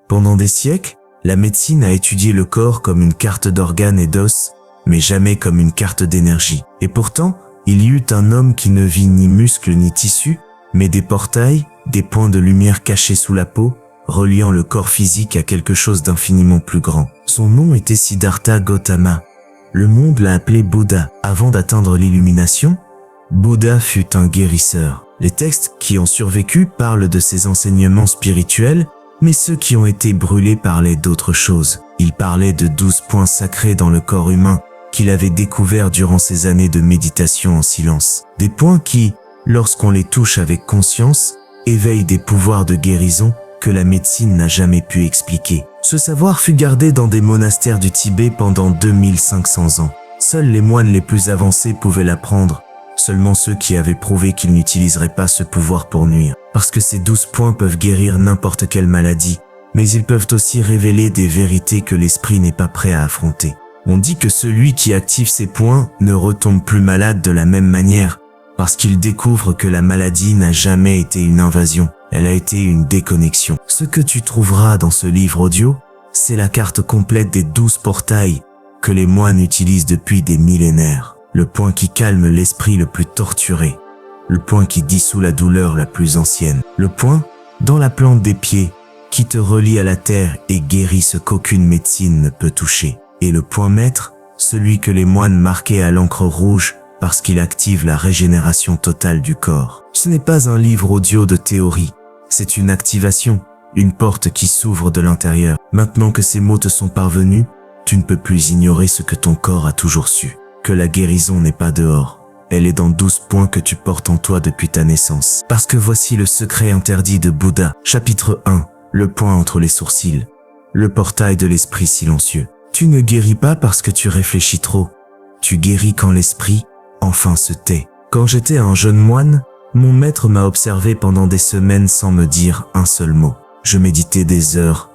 Pendant des siècles, la médecine a étudié le corps comme une carte d'organes et d'os, mais jamais comme une carte d'énergie. Et pourtant, il y eut un homme qui ne vit ni muscles ni tissus, mais des portails, des points de lumière cachés sous la peau, reliant le corps physique à quelque chose d'infiniment plus grand. Son nom était Siddhartha Gautama. Le monde l'a appelé Bouddha. Avant d'atteindre l'illumination, Bouddha fut un guérisseur. Les textes qui ont survécu parlent de ses enseignements spirituels, mais ceux qui ont été brûlés parlaient d'autre chose. Il parlait de 12 points sacrés dans le corps humain qu'il avait découverts durant ses années de méditation en silence. Des points qui, lorsqu'on les touche avec conscience, éveillent des pouvoirs de guérison que la médecine n'a jamais pu expliquer. Ce savoir fut gardé dans des monastères du Tibet pendant 2500 ans. Seuls les moines les plus avancés pouvaient l'apprendre, seulement ceux qui avaient prouvé qu'ils n'utiliseraient pas ce pouvoir pour nuire. Parce que ces 12 points peuvent guérir n'importe quelle maladie, mais ils peuvent aussi révéler des vérités que l'esprit n'est pas prêt à affronter. On dit que celui qui active ces points ne retombe plus malade de la même manière, parce qu'il découvre que la maladie n'a jamais été une invasion, elle a été une déconnexion. Ce que tu trouveras dans ce livre audio, c'est la carte complète des 12 portails que les moines utilisent depuis des millénaires. Le point qui calme l'esprit le plus torturé, le point qui dissout la douleur la plus ancienne, le point dans la plante des pieds qui te relie à la terre et guérit ce qu'aucune médecine ne peut toucher. Et le point maître, celui que les moines marquaient à l'encre rouge parce qu'il active la régénération totale du corps. Ce n'est pas un livre audio de théorie, c'est une activation, une porte qui s'ouvre de l'intérieur. Maintenant que ces mots te sont parvenus, tu ne peux plus ignorer ce que ton corps a toujours su. Que la guérison n'est pas dehors, elle est dans 12 points que tu portes en toi depuis ta naissance. Parce que voici le secret interdit de Bouddha. Chapitre 1. Le point entre les sourcils. Le portail de l'esprit silencieux. Tu ne guéris pas parce que tu réfléchis trop. Tu guéris quand l'esprit, enfin, se tait. Quand j'étais un jeune moine, mon maître m'a observé pendant des semaines sans me dire un seul mot. Je méditais des heures,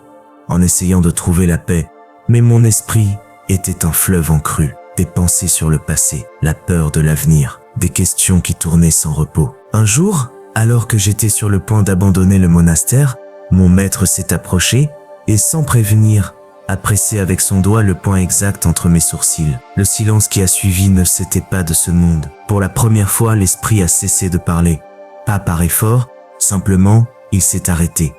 en essayant de trouver la paix, mais mon esprit était un fleuve en crue. Des pensées sur le passé, la peur de l'avenir, des questions qui tournaient sans repos. Un jour, alors que j'étais sur le point d'abandonner le monastère, mon maître s'est approché et sans prévenir, a pressé avec son doigt le point exact entre mes sourcils. Le silence qui a suivi ne s'était pas de ce monde. Pour la première fois, l'esprit a cessé de parler. Pas par effort, simplement, il s'est arrêté.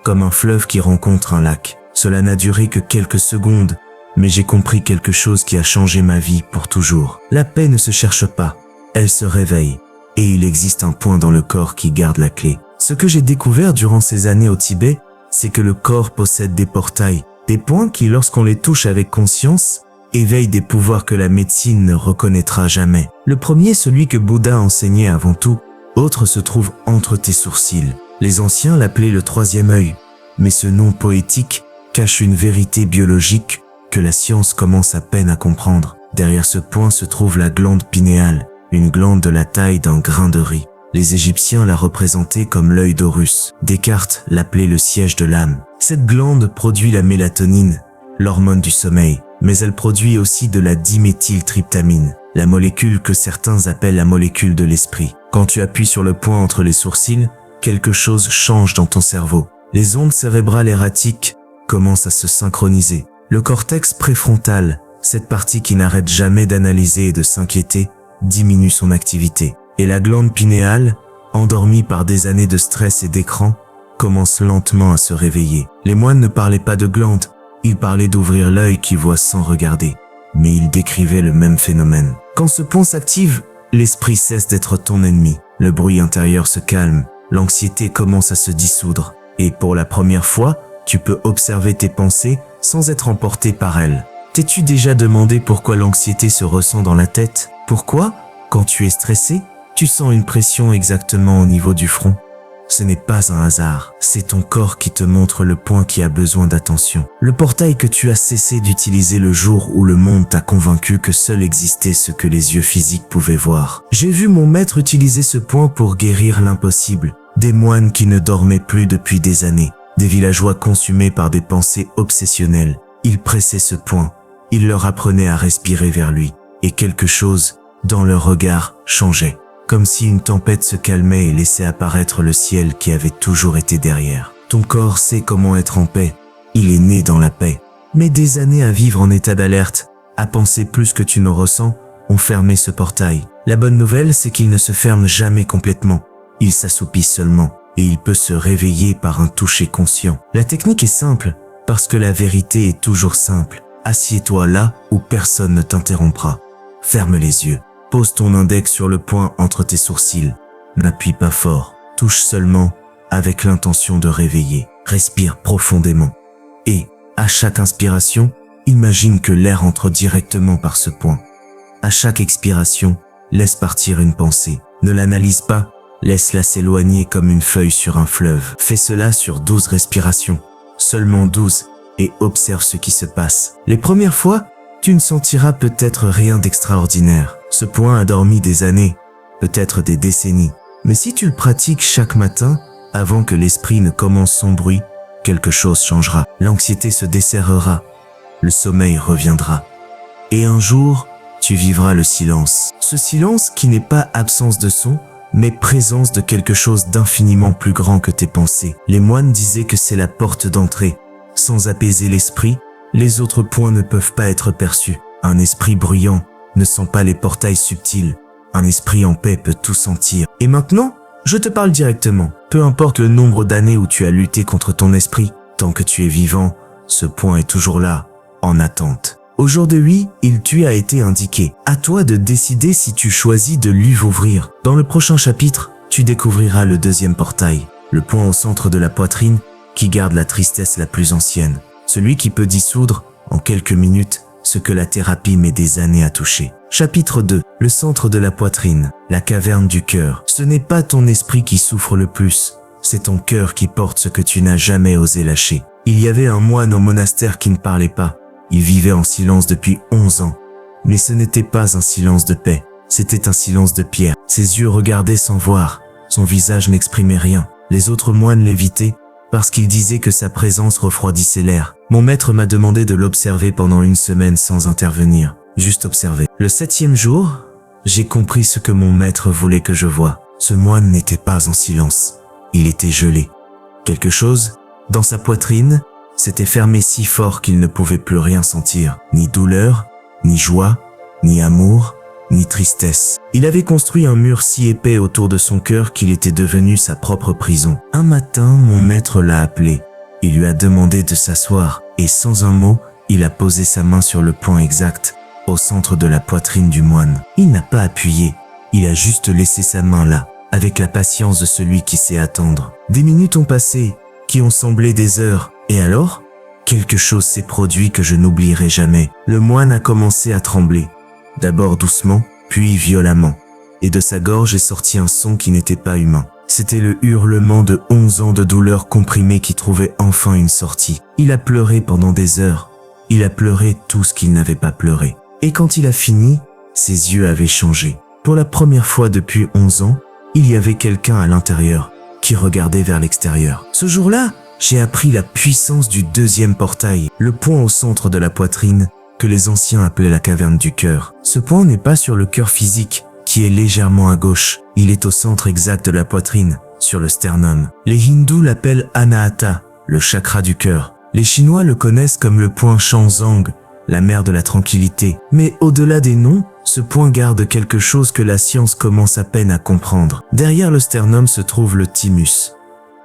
Comme un fleuve qui rencontre un lac. Cela n'a duré que quelques secondes, mais j'ai compris quelque chose qui a changé ma vie pour toujours. La paix ne se cherche pas, elle se réveille. Et il existe un point dans le corps qui garde la clé. Ce que j'ai découvert durant ces années au Tibet, c'est que le corps possède des portails, des points qui, lorsqu'on les touche avec conscience, éveillent des pouvoirs que la médecine ne reconnaîtra jamais. Le premier, celui que Bouddha enseignait avant tout, autre se trouve entre tes sourcils. Les anciens l'appelaient le troisième œil, mais ce nom poétique cache une vérité biologique que la science commence à peine à comprendre. Derrière ce point se trouve la glande pinéale, une glande de la taille d'un grain de riz. Les Égyptiens la représentaient comme l'œil d'Horus. Descartes l'appelait le siège de l'âme. Cette glande produit la mélatonine, l'hormone du sommeil, mais elle produit aussi de la diméthyltryptamine, la molécule que certains appellent la molécule de l'esprit. Quand tu appuies sur le point entre les sourcils, quelque chose change dans ton cerveau. Les ondes cérébrales erratiques commencent à se synchroniser. Le cortex préfrontal, cette partie qui n'arrête jamais d'analyser et de s'inquiéter, diminue son activité. Et la glande pinéale, endormie par des années de stress et d'écran, commence lentement à se réveiller. Les moines ne parlaient pas de glande, ils parlaient d'ouvrir l'œil qui voit sans regarder. Mais ils décrivaient le même phénomène. Quand ce point s'active, l'esprit cesse d'être ton ennemi. Le bruit intérieur se calme, l'anxiété commence à se dissoudre. Et pour la première fois, tu peux observer tes pensées sans être emporté par elles. T'es-tu déjà demandé pourquoi l'anxiété se ressent dans la tête? Pourquoi, quand tu es stressé, tu sens une pression exactement au niveau du front? Ce n'est pas un hasard, c'est ton corps qui te montre le point qui a besoin d'attention. Le portail que tu as cessé d'utiliser le jour où le monde t'a convaincu que seul existait ce que les yeux physiques pouvaient voir. J'ai vu mon maître utiliser ce point pour guérir l'impossible. Des moines qui ne dormaient plus depuis des années. Des villageois consumés par des pensées obsessionnelles. Il pressait ce point. Il leur apprenait à respirer vers lui. Et quelque chose, dans leur regard, changeait. Comme si une tempête se calmait et laissait apparaître le ciel qui avait toujours été derrière. Ton corps sait comment être en paix, il est né dans la paix. Mais des années à vivre en état d'alerte, à penser plus que tu ne ressens, ont fermé ce portail. La bonne nouvelle, c'est qu'il ne se ferme jamais complètement. Il s'assoupit seulement, et il peut se réveiller par un toucher conscient. La technique est simple, parce que la vérité est toujours simple. Assieds-toi là où personne ne t'interrompra. Ferme les yeux. Pose ton index sur le point entre tes sourcils. N'appuie pas fort. Touche seulement avec l'intention de réveiller. Respire profondément. Et, à chaque inspiration, imagine que l'air entre directement par ce point. À chaque expiration, laisse partir une pensée. Ne l'analyse pas, laisse-la s'éloigner comme une feuille sur un fleuve. Fais cela sur 12 respirations. Seulement 12, et observe ce qui se passe. Les premières fois, tu ne sentiras peut-être rien d'extraordinaire. Ce point a dormi des années, peut-être des décennies. Mais si tu le pratiques chaque matin, avant que l'esprit ne commence son bruit, quelque chose changera. L'anxiété se desserrera, le sommeil reviendra. Et un jour, tu vivras le silence. Ce silence qui n'est pas absence de son, mais présence de quelque chose d'infiniment plus grand que tes pensées. Les moines disaient que c'est la porte d'entrée. Sans apaiser l'esprit, les autres points ne peuvent pas être perçus. Un esprit bruyant ne sent pas les portails subtils. Un esprit en paix peut tout sentir. Et maintenant, je te parle directement. Peu importe le nombre d'années où tu as lutté contre ton esprit, tant que tu es vivant, ce point est toujours là, en attente. Aujourd'hui, il t'y a été indiqué. À toi de décider si tu choisis de lui ouvrir. Dans le prochain chapitre, tu découvriras le deuxième portail, le point au centre de la poitrine qui garde la tristesse la plus ancienne. Celui qui peut dissoudre, en quelques minutes, ce que la thérapie met des années à toucher. Chapitre 2. Le centre de la poitrine, la caverne du cœur. Ce n'est pas ton esprit qui souffre le plus, c'est ton cœur qui porte ce que tu n'as jamais osé lâcher. Il y avait un moine au monastère qui ne parlait pas. Il vivait en silence depuis 11 ans. Mais ce n'était pas un silence de paix, c'était un silence de pierre. Ses yeux regardaient sans voir, son visage n'exprimait rien. Les autres moines l'évitaient, parce qu'il disait que sa présence refroidissait l'air. Mon maître m'a demandé de l'observer pendant 1 semaine sans intervenir, juste observer. Le 7e jour, j'ai compris ce que mon maître voulait que je voie. Ce moine n'était pas en silence, il était gelé. Quelque chose, dans sa poitrine, s'était fermé si fort qu'il ne pouvait plus rien sentir, ni douleur, ni joie, ni amour, ni tristesse. Il avait construit un mur si épais autour de son cœur qu'il était devenu sa propre prison. Un matin, mon maître l'a appelé. Il lui a demandé de s'asseoir et sans un mot, il a posé sa main sur le point exact, au centre de la poitrine du moine. Il n'a pas appuyé, il a juste laissé sa main là, avec la patience de celui qui sait attendre. Des minutes ont passé, qui ont semblé des heures, et alors, quelque chose s'est produit que je n'oublierai jamais. Le moine a commencé à trembler. D'abord doucement, puis violemment. Et de sa gorge est sorti un son qui n'était pas humain. C'était le hurlement de 11 ans de douleur comprimée qui trouvait enfin une sortie. Il a pleuré pendant des heures. Il a pleuré tout ce qu'il n'avait pas pleuré. Et quand il a fini, ses yeux avaient changé. Pour la première fois depuis 11 ans, il y avait quelqu'un à l'intérieur qui regardait vers l'extérieur. Ce jour-là, j'ai appris la puissance du deuxième portail, le point au centre de la poitrine, que les anciens appelaient la caverne du cœur. Ce point n'est pas sur le cœur physique, qui est légèrement à gauche. Il est au centre exact de la poitrine, sur le sternum. Les hindous l'appellent Anahata, le chakra du cœur. Les Chinois le connaissent comme le point Shanzang, la mer de la tranquillité. Mais au-delà des noms, ce point garde quelque chose que la science commence à peine à comprendre. Derrière le sternum se trouve le thymus,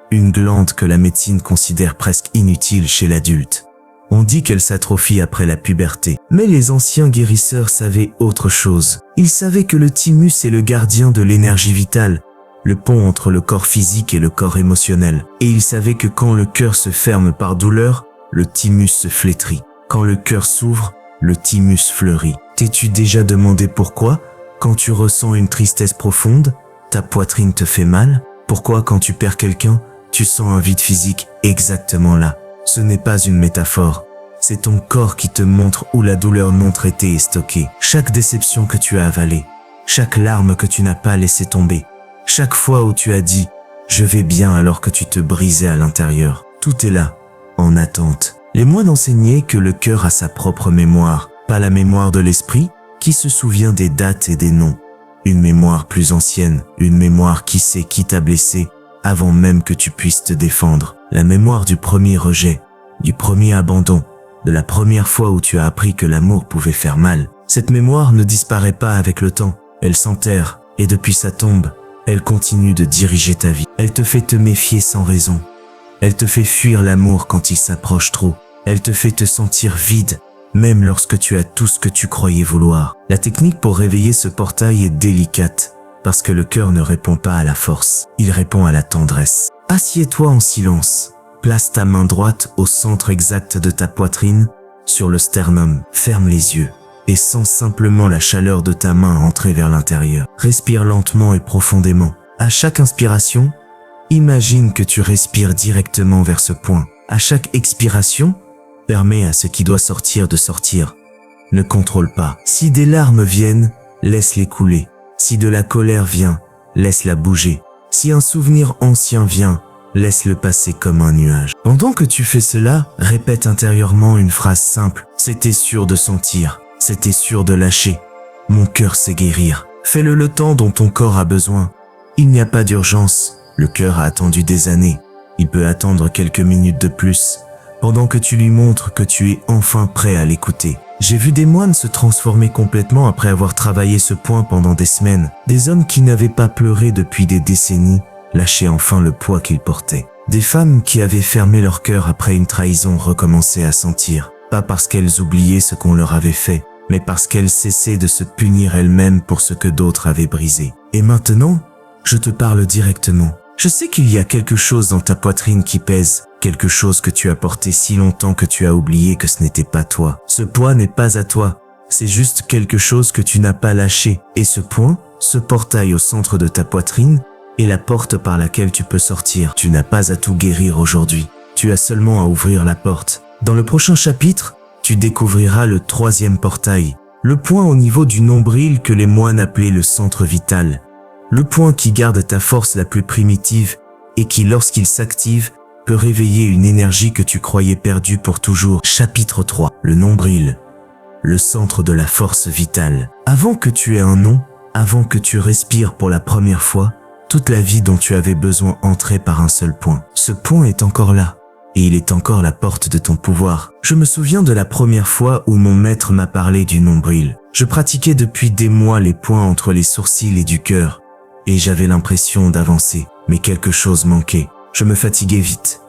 une glande que la médecine considère presque inutile chez l'adulte. On dit qu'elle s'atrophie après la puberté. Mais les anciens guérisseurs savaient autre chose. Ils savaient que le thymus est le gardien de l'énergie vitale, le pont entre le corps physique et le corps émotionnel. Et ils savaient que quand le cœur se ferme par douleur, le thymus se flétrit. Quand le cœur s'ouvre, le thymus fleurit. T'es-tu déjà demandé pourquoi, quand tu ressens une tristesse profonde, ta poitrine te fait mal? Pourquoi quand tu perds quelqu'un, tu sens un vide physique exactement là? Ce n'est pas une métaphore, c'est ton corps qui te montre où la douleur non traitée est stockée. Chaque déception que tu as avalée, chaque larme que tu n'as pas laissé tomber, chaque fois où tu as dit « je vais bien » alors que tu te brisais à l'intérieur, tout est là, en attente. Les moines enseignaient que le cœur a sa propre mémoire, pas la mémoire de l'esprit qui se souvient des dates et des noms. Une mémoire plus ancienne, une mémoire qui sait qui t'a blessé avant même que tu puisses te défendre. La mémoire du premier rejet, du premier abandon, de la première fois où tu as appris que l'amour pouvait faire mal. Cette mémoire ne disparaît pas avec le temps, elle s'enterre, et depuis sa tombe, elle continue de diriger ta vie. Elle te fait te méfier sans raison. Elle te fait fuir l'amour quand il s'approche trop. Elle te fait te sentir vide, même lorsque tu as tout ce que tu croyais vouloir. La technique pour réveiller ce portail est délicate, parce que le cœur ne répond pas à la force, il répond à la tendresse. Assieds-toi en silence. Place ta main droite au centre exact de ta poitrine, sur le sternum. Ferme les yeux et sens simplement la chaleur de ta main entrer vers l'intérieur. Respire lentement et profondément. À chaque inspiration, imagine que tu respires directement vers ce point. À chaque expiration, permets à ce qui doit sortir de sortir. Ne contrôle pas. Si des larmes viennent, laisse-les couler. Si de la colère vient, laisse-la bouger. Si un souvenir ancien vient, laisse-le passer comme un nuage. Pendant que tu fais cela, répète intérieurement une phrase simple. C'était sûr de sentir. C'était sûr de lâcher. Mon cœur sait guérir. Fais-le le temps dont ton corps a besoin. Il n'y a pas d'urgence. Le cœur a attendu des années. Il peut attendre quelques minutes de plus, pendant que tu lui montres que tu es enfin prêt à l'écouter. J'ai vu des moines se transformer complètement après avoir travaillé ce point pendant des semaines. Des hommes qui n'avaient pas pleuré depuis des décennies lâchaient enfin le poids qu'ils portaient. Des femmes qui avaient fermé leur cœur après une trahison recommençaient à sentir, pas parce qu'elles oubliaient ce qu'on leur avait fait, mais parce qu'elles cessaient de se punir elles-mêmes pour ce que d'autres avaient brisé. Et maintenant, je te parle directement. Je sais qu'il y a quelque chose dans ta poitrine qui pèse, quelque chose que tu as porté si longtemps que tu as oublié que ce n'était pas toi. Ce poids n'est pas à toi, c'est juste quelque chose que tu n'as pas lâché. Et ce point, ce portail au centre de ta poitrine, est la porte par laquelle tu peux sortir. Tu n'as pas à tout guérir aujourd'hui, tu as seulement à ouvrir la porte. Dans le prochain chapitre, tu découvriras le troisième portail, le point au niveau du nombril que les moines appelaient le centre vital. Le point qui garde ta force la plus primitive et qui, lorsqu'il s'active, peut réveiller une énergie que tu croyais perdue pour toujours. Chapitre 3. Le nombril. Le centre de la force vitale. Avant que tu aies un nom, avant que tu respires pour la première fois, toute la vie dont tu avais besoin entrait par un seul point. Ce point est encore là. Et il est encore la porte de ton pouvoir. Je me souviens de la première fois où mon maître m'a parlé du nombril. Je pratiquais depuis des mois les points entre les sourcils et du cœur. Et j'avais l'impression d'avancer, mais quelque chose manquait. Je me fatiguais vite.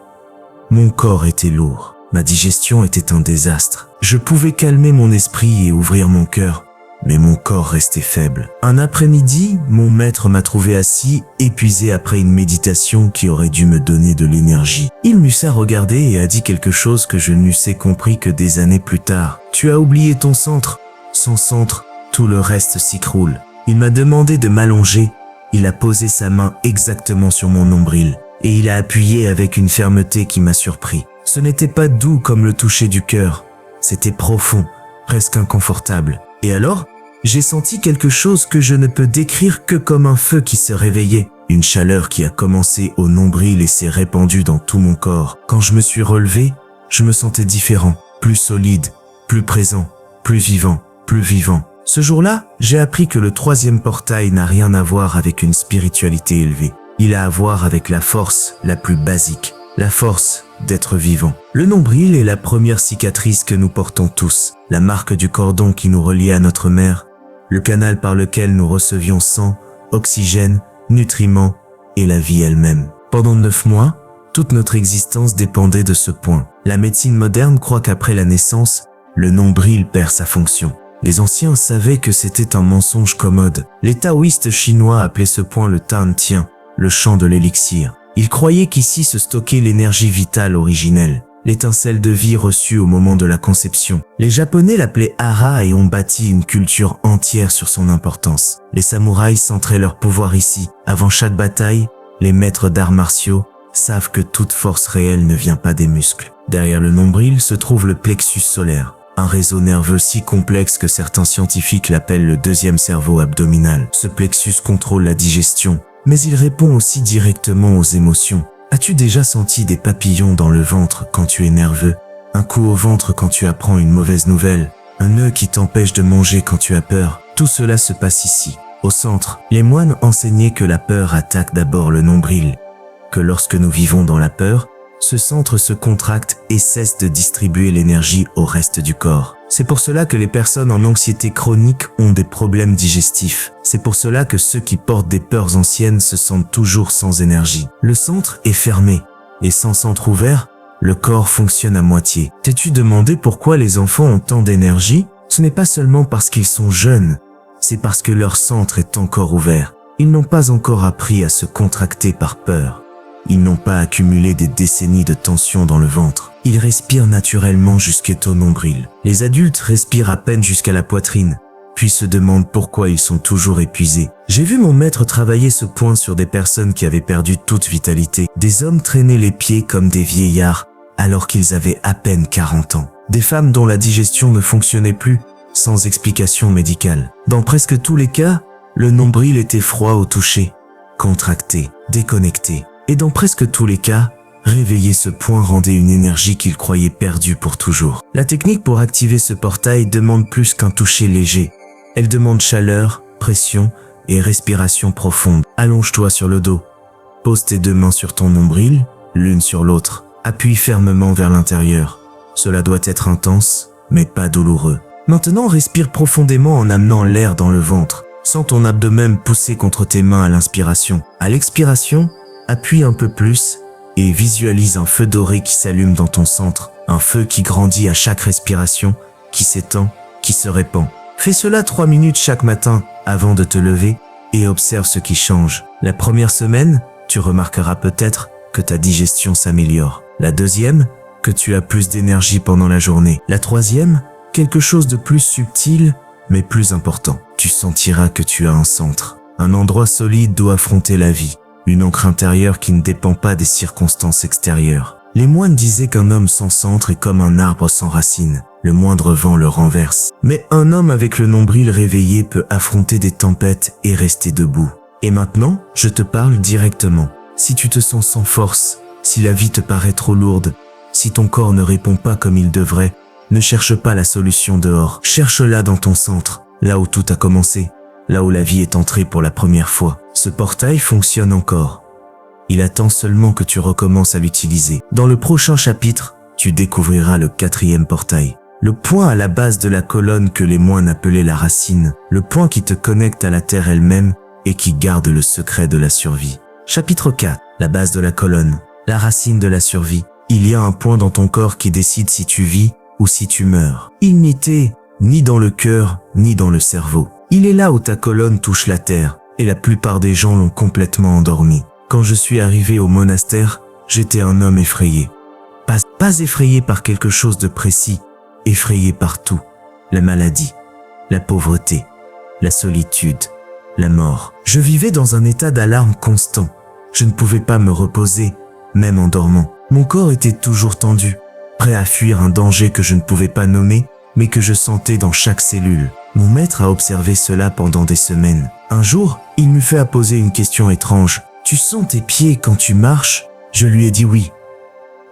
Mon corps était lourd. Ma digestion était un désastre. Je pouvais calmer mon esprit et ouvrir mon cœur, mais mon corps restait faible. Un après-midi, mon maître m'a trouvé assis, épuisé après une méditation qui aurait dû me donner de l'énergie. Il m'eut regardé et a dit quelque chose que je n'eusse compris que des années plus tard. Tu as oublié ton centre. Sans centre, tout le reste s'écroule. Il m'a demandé de m'allonger. Il a posé sa main exactement sur mon nombril et il a appuyé avec une fermeté qui m'a surpris. Ce n'était pas doux comme le toucher du cœur, c'était profond, presque inconfortable. Et alors, j'ai senti quelque chose que je ne peux décrire que comme un feu qui se réveillait, une chaleur qui a commencé au nombril et s'est répandue dans tout mon corps. Quand je me suis relevé, je me sentais différent, plus solide, plus présent, plus vivant, plus vivant. Ce jour-là, j'ai appris que le troisième portail n'a rien à voir avec une spiritualité élevée. Il a à voir avec la force la plus basique, la force d'être vivant. Le nombril est la première cicatrice que nous portons tous, la marque du cordon qui nous reliait à notre mère, le canal par lequel nous recevions sang, oxygène, nutriments et la vie elle-même. Pendant 9 mois, toute notre existence dépendait de ce point. La médecine moderne croit qu'après la naissance, le nombril perd sa fonction. Les anciens savaient que c'était un mensonge commode. Les taoïstes chinois appelaient ce point le Tan Tien, le champ de l'élixir. Ils croyaient qu'ici se stockait l'énergie vitale originelle, l'étincelle de vie reçue au moment de la conception. Les Japonais l'appelaient Hara et ont bâti une culture entière sur son importance. Les samouraïs centraient leur pouvoir ici. Avant chaque bataille, les maîtres d'arts martiaux savent que toute force réelle ne vient pas des muscles. Derrière le nombril se trouve le plexus solaire. Un réseau nerveux si complexe que certains scientifiques l'appellent le deuxième cerveau abdominal. Ce plexus contrôle la digestion, mais il répond aussi directement aux émotions. As-tu déjà senti des papillons dans le ventre quand tu es nerveux? Un coup au ventre quand tu apprends une mauvaise nouvelle? Un nœud qui t'empêche de manger quand tu as peur? Tout cela se passe ici, au centre. Les moines enseignaient que la peur attaque d'abord le nombril, que lorsque nous vivons dans la peur, ce centre se contracte et cesse de distribuer l'énergie au reste du corps. C'est pour cela que les personnes en anxiété chronique ont des problèmes digestifs. C'est pour cela que ceux qui portent des peurs anciennes se sentent toujours sans énergie. Le centre est fermé, et sans centre ouvert, le corps fonctionne à moitié. T'es-tu demandé pourquoi les enfants ont tant d'énergie? Ce n'est pas seulement parce qu'ils sont jeunes, c'est parce que leur centre est encore ouvert. Ils n'ont pas encore appris à se contracter par peur. Ils n'ont pas accumulé des décennies de tension dans le ventre. Ils respirent naturellement jusqu'au nombril. Les adultes respirent à peine jusqu'à la poitrine, puis se demandent pourquoi ils sont toujours épuisés. J'ai vu mon maître travailler ce point sur des personnes qui avaient perdu toute vitalité. Des hommes traînaient les pieds comme des vieillards alors qu'ils avaient à peine 40 ans. Des femmes dont la digestion ne fonctionnait plus, sans explication médicale. Dans presque tous les cas, le nombril était froid au toucher, contracté, déconnecté. Et dans presque tous les cas, réveiller ce point rendait une énergie qu'ils croyaient perdue pour toujours. La technique pour activer ce portail demande plus qu'un toucher léger. Elle demande chaleur, pression et respiration profonde. Allonge-toi sur le dos. Pose tes deux mains sur ton nombril, l'une sur l'autre. Appuie fermement vers l'intérieur. Cela doit être intense, mais pas douloureux. Maintenant, respire profondément en amenant l'air dans le ventre. Sens ton abdomen pousser contre tes mains à l'inspiration. À l'expiration, appuie un peu plus et visualise un feu doré qui s'allume dans ton centre. Un feu qui grandit à chaque respiration, qui s'étend, qui se répand. Fais cela 3 minutes chaque matin avant de te lever et observe ce qui change. La première semaine, tu remarqueras peut-être que ta digestion s'améliore. La deuxième, que tu as plus d'énergie pendant la journée. La troisième, quelque chose de plus subtil, mais plus important. Tu sentiras que tu as un centre. Un endroit solide doit affronter la vie. Une ancre intérieure qui ne dépend pas des circonstances extérieures. Les moines disaient qu'un homme sans centre est comme un arbre sans racines. Le moindre vent le renverse. Mais un homme avec le nombril réveillé peut affronter des tempêtes et rester debout. Et maintenant, je te parle directement. Si tu te sens sans force, si la vie te paraît trop lourde, si ton corps ne répond pas comme il devrait, ne cherche pas la solution dehors. Cherche-la dans ton centre, là où tout a commencé, là où la vie est entrée pour la première fois. Ce portail fonctionne encore. Il attend seulement que tu recommences à l'utiliser. Dans le prochain chapitre, tu découvriras le 4e portail. Le point à la base de la colonne que les moines appelaient la racine. Le point qui te connecte à la terre elle-même et qui garde le secret de la survie. Chapitre 4. La base de la colonne. La racine de la survie. Il y a un point dans ton corps qui décide si tu vis ou si tu meurs. Il n'était ni dans le cœur, ni dans le cerveau. Il est là où ta colonne touche la terre, et la plupart des gens l'ont complètement endormi. Quand je suis arrivé au monastère, j'étais un homme effrayé. Pas effrayé par quelque chose de précis, effrayé par tout. La maladie, la pauvreté, la solitude, la mort. Je vivais dans un état d'alarme constant. Je ne pouvais pas me reposer, même en dormant. Mon corps était toujours tendu, prêt à fuir un danger que je ne pouvais pas nommer, mais que je sentais dans chaque cellule. Mon maître a observé cela pendant des semaines. Un jour, il m'eut fait poser une question étrange. « Tu sens tes pieds quand tu marches ?» Je lui ai dit oui.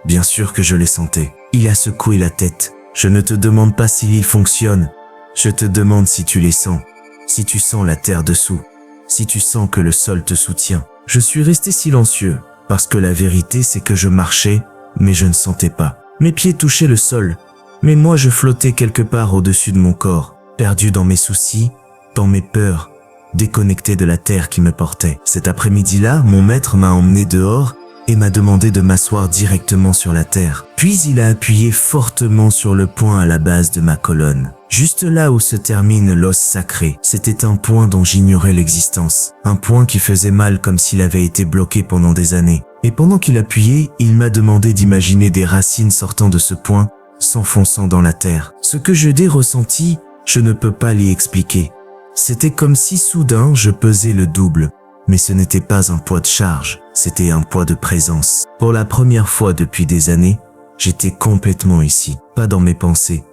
Bien sûr que je les sentais. Il a secoué la tête. « Je ne te demande pas s'ils fonctionnent. Je te demande si tu les sens. Si tu sens la terre dessous. Si tu sens que le sol te soutient. » Je suis resté silencieux, parce que la vérité c'est que je marchais, mais je ne sentais pas. Mes pieds touchaient le sol, mais moi je flottais quelque part au-dessus de mon corps, perdu dans mes soucis, dans mes peurs, déconnecté de la terre qui me portait. Cet après-midi-là, mon maître m'a emmené dehors et m'a demandé de m'asseoir directement sur la terre. Puis il a appuyé fortement sur le point à la base de ma colonne. Juste là où se termine l'os sacré, c'était un point dont j'ignorais l'existence. Un point qui faisait mal comme s'il avait été bloqué pendant des années. Et pendant qu'il appuyait, il m'a demandé d'imaginer des racines sortant de ce point, s'enfonçant dans la terre. Ce que je ressentis, je ne peux pas l'y expliquer. C'était comme si soudain je pesais le double. Mais ce n'était pas un poids de charge, c'était un poids de présence. Pour la première fois depuis des années, j'étais complètement ici. Pas dans mes pensées,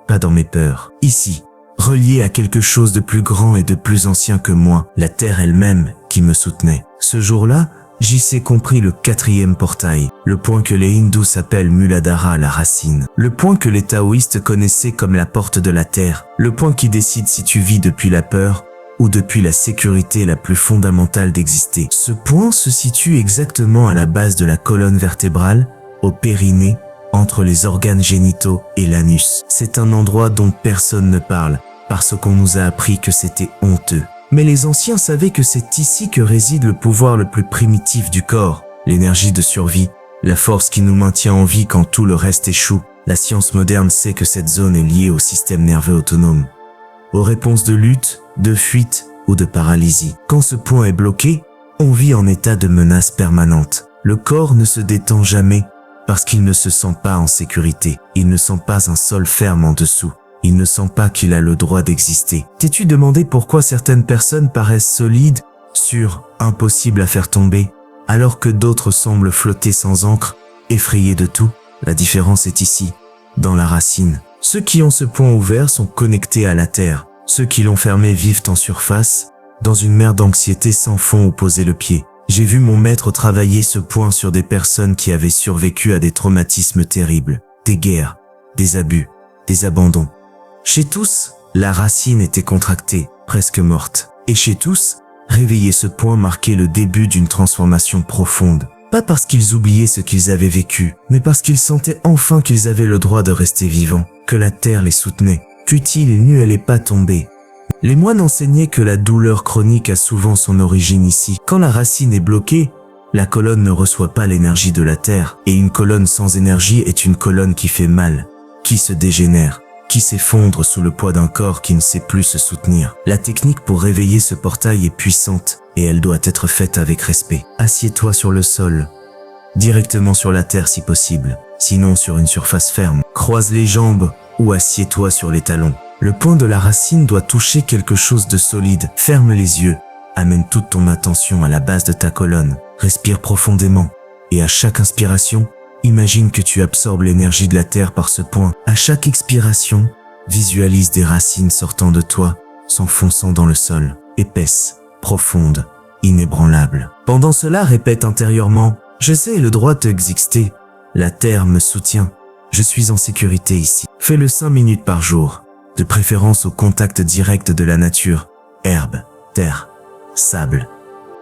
pas dans mes peurs. Ici, relié à quelque chose de plus grand et de plus ancien que moi, la terre elle-même qui me soutenait. Ce jour-là, j'y sais compris le 4e portail, le point que les hindous appellent Muladhara, la racine, le point que les taoïstes connaissaient comme la porte de la terre, le point qui décide si tu vis depuis la peur ou depuis la sécurité la plus fondamentale d'exister. Ce point se situe exactement à la base de la colonne vertébrale, au périnée, entre les organes génitaux et l'anus. C'est un endroit dont personne ne parle, parce qu'on nous a appris que c'était honteux. Mais les anciens savaient que c'est ici que réside le pouvoir le plus primitif du corps, l'énergie de survie, la force qui nous maintient en vie quand tout le reste échoue. La science moderne sait que cette zone est liée au système nerveux autonome, aux réponses de lutte, de fuite ou de paralysie. Quand ce point est bloqué, on vit en état de menace permanente. Le corps ne se détend jamais parce qu'il ne se sent pas en sécurité. Il ne sent pas un sol ferme en dessous. Il ne sent pas qu'il a le droit d'exister. T'es-tu demandé pourquoi certaines personnes paraissent solides, sûres, impossibles à faire tomber, alors que d'autres semblent flotter sans ancre, effrayées de tout? La différence est ici, dans la racine. Ceux qui ont ce point ouvert sont connectés à la terre. Ceux qui l'ont fermé vivent en surface, dans une mer d'anxiété sans fond où poser le pied. J'ai vu mon maître travailler ce point sur des personnes qui avaient survécu à des traumatismes terribles, des guerres, des abus, des abandons. Chez tous, la racine était contractée, presque morte. Et chez tous, réveiller ce point marquait le début d'une transformation profonde. Pas parce qu'ils oubliaient ce qu'ils avaient vécu, mais parce qu'ils sentaient enfin qu'ils avaient le droit de rester vivants, que la terre les soutenait. Fût-il nu, elle n'est pas tombée. Les moines enseignaient que la douleur chronique a souvent son origine ici. Quand la racine est bloquée, la colonne ne reçoit pas l'énergie de la terre, et une colonne sans énergie est une colonne qui fait mal, qui se dégénère, qui s'effondre sous le poids d'un corps qui ne sait plus se soutenir. La technique pour réveiller ce portail est puissante, et elle doit être faite avec respect. Assieds-toi sur le sol, directement sur la terre si possible, sinon sur une surface ferme. Croise les jambes ou assieds-toi sur les talons. Le point de la racine doit toucher quelque chose de solide. Ferme les yeux. Amène toute ton attention à la base de ta colonne. Respire profondément. Et à chaque inspiration, imagine que tu absorbes l'énergie de la terre par ce point. À chaque expiration, visualise des racines sortant de toi, s'enfonçant dans le sol. Épaisses, profondes, inébranlables. Pendant cela, répète intérieurement: je sais le droit d'exister. La terre me soutient. Je suis en sécurité ici. Fais-le 5 minutes par jour. De préférence au contact direct de la nature, herbe, terre, sable.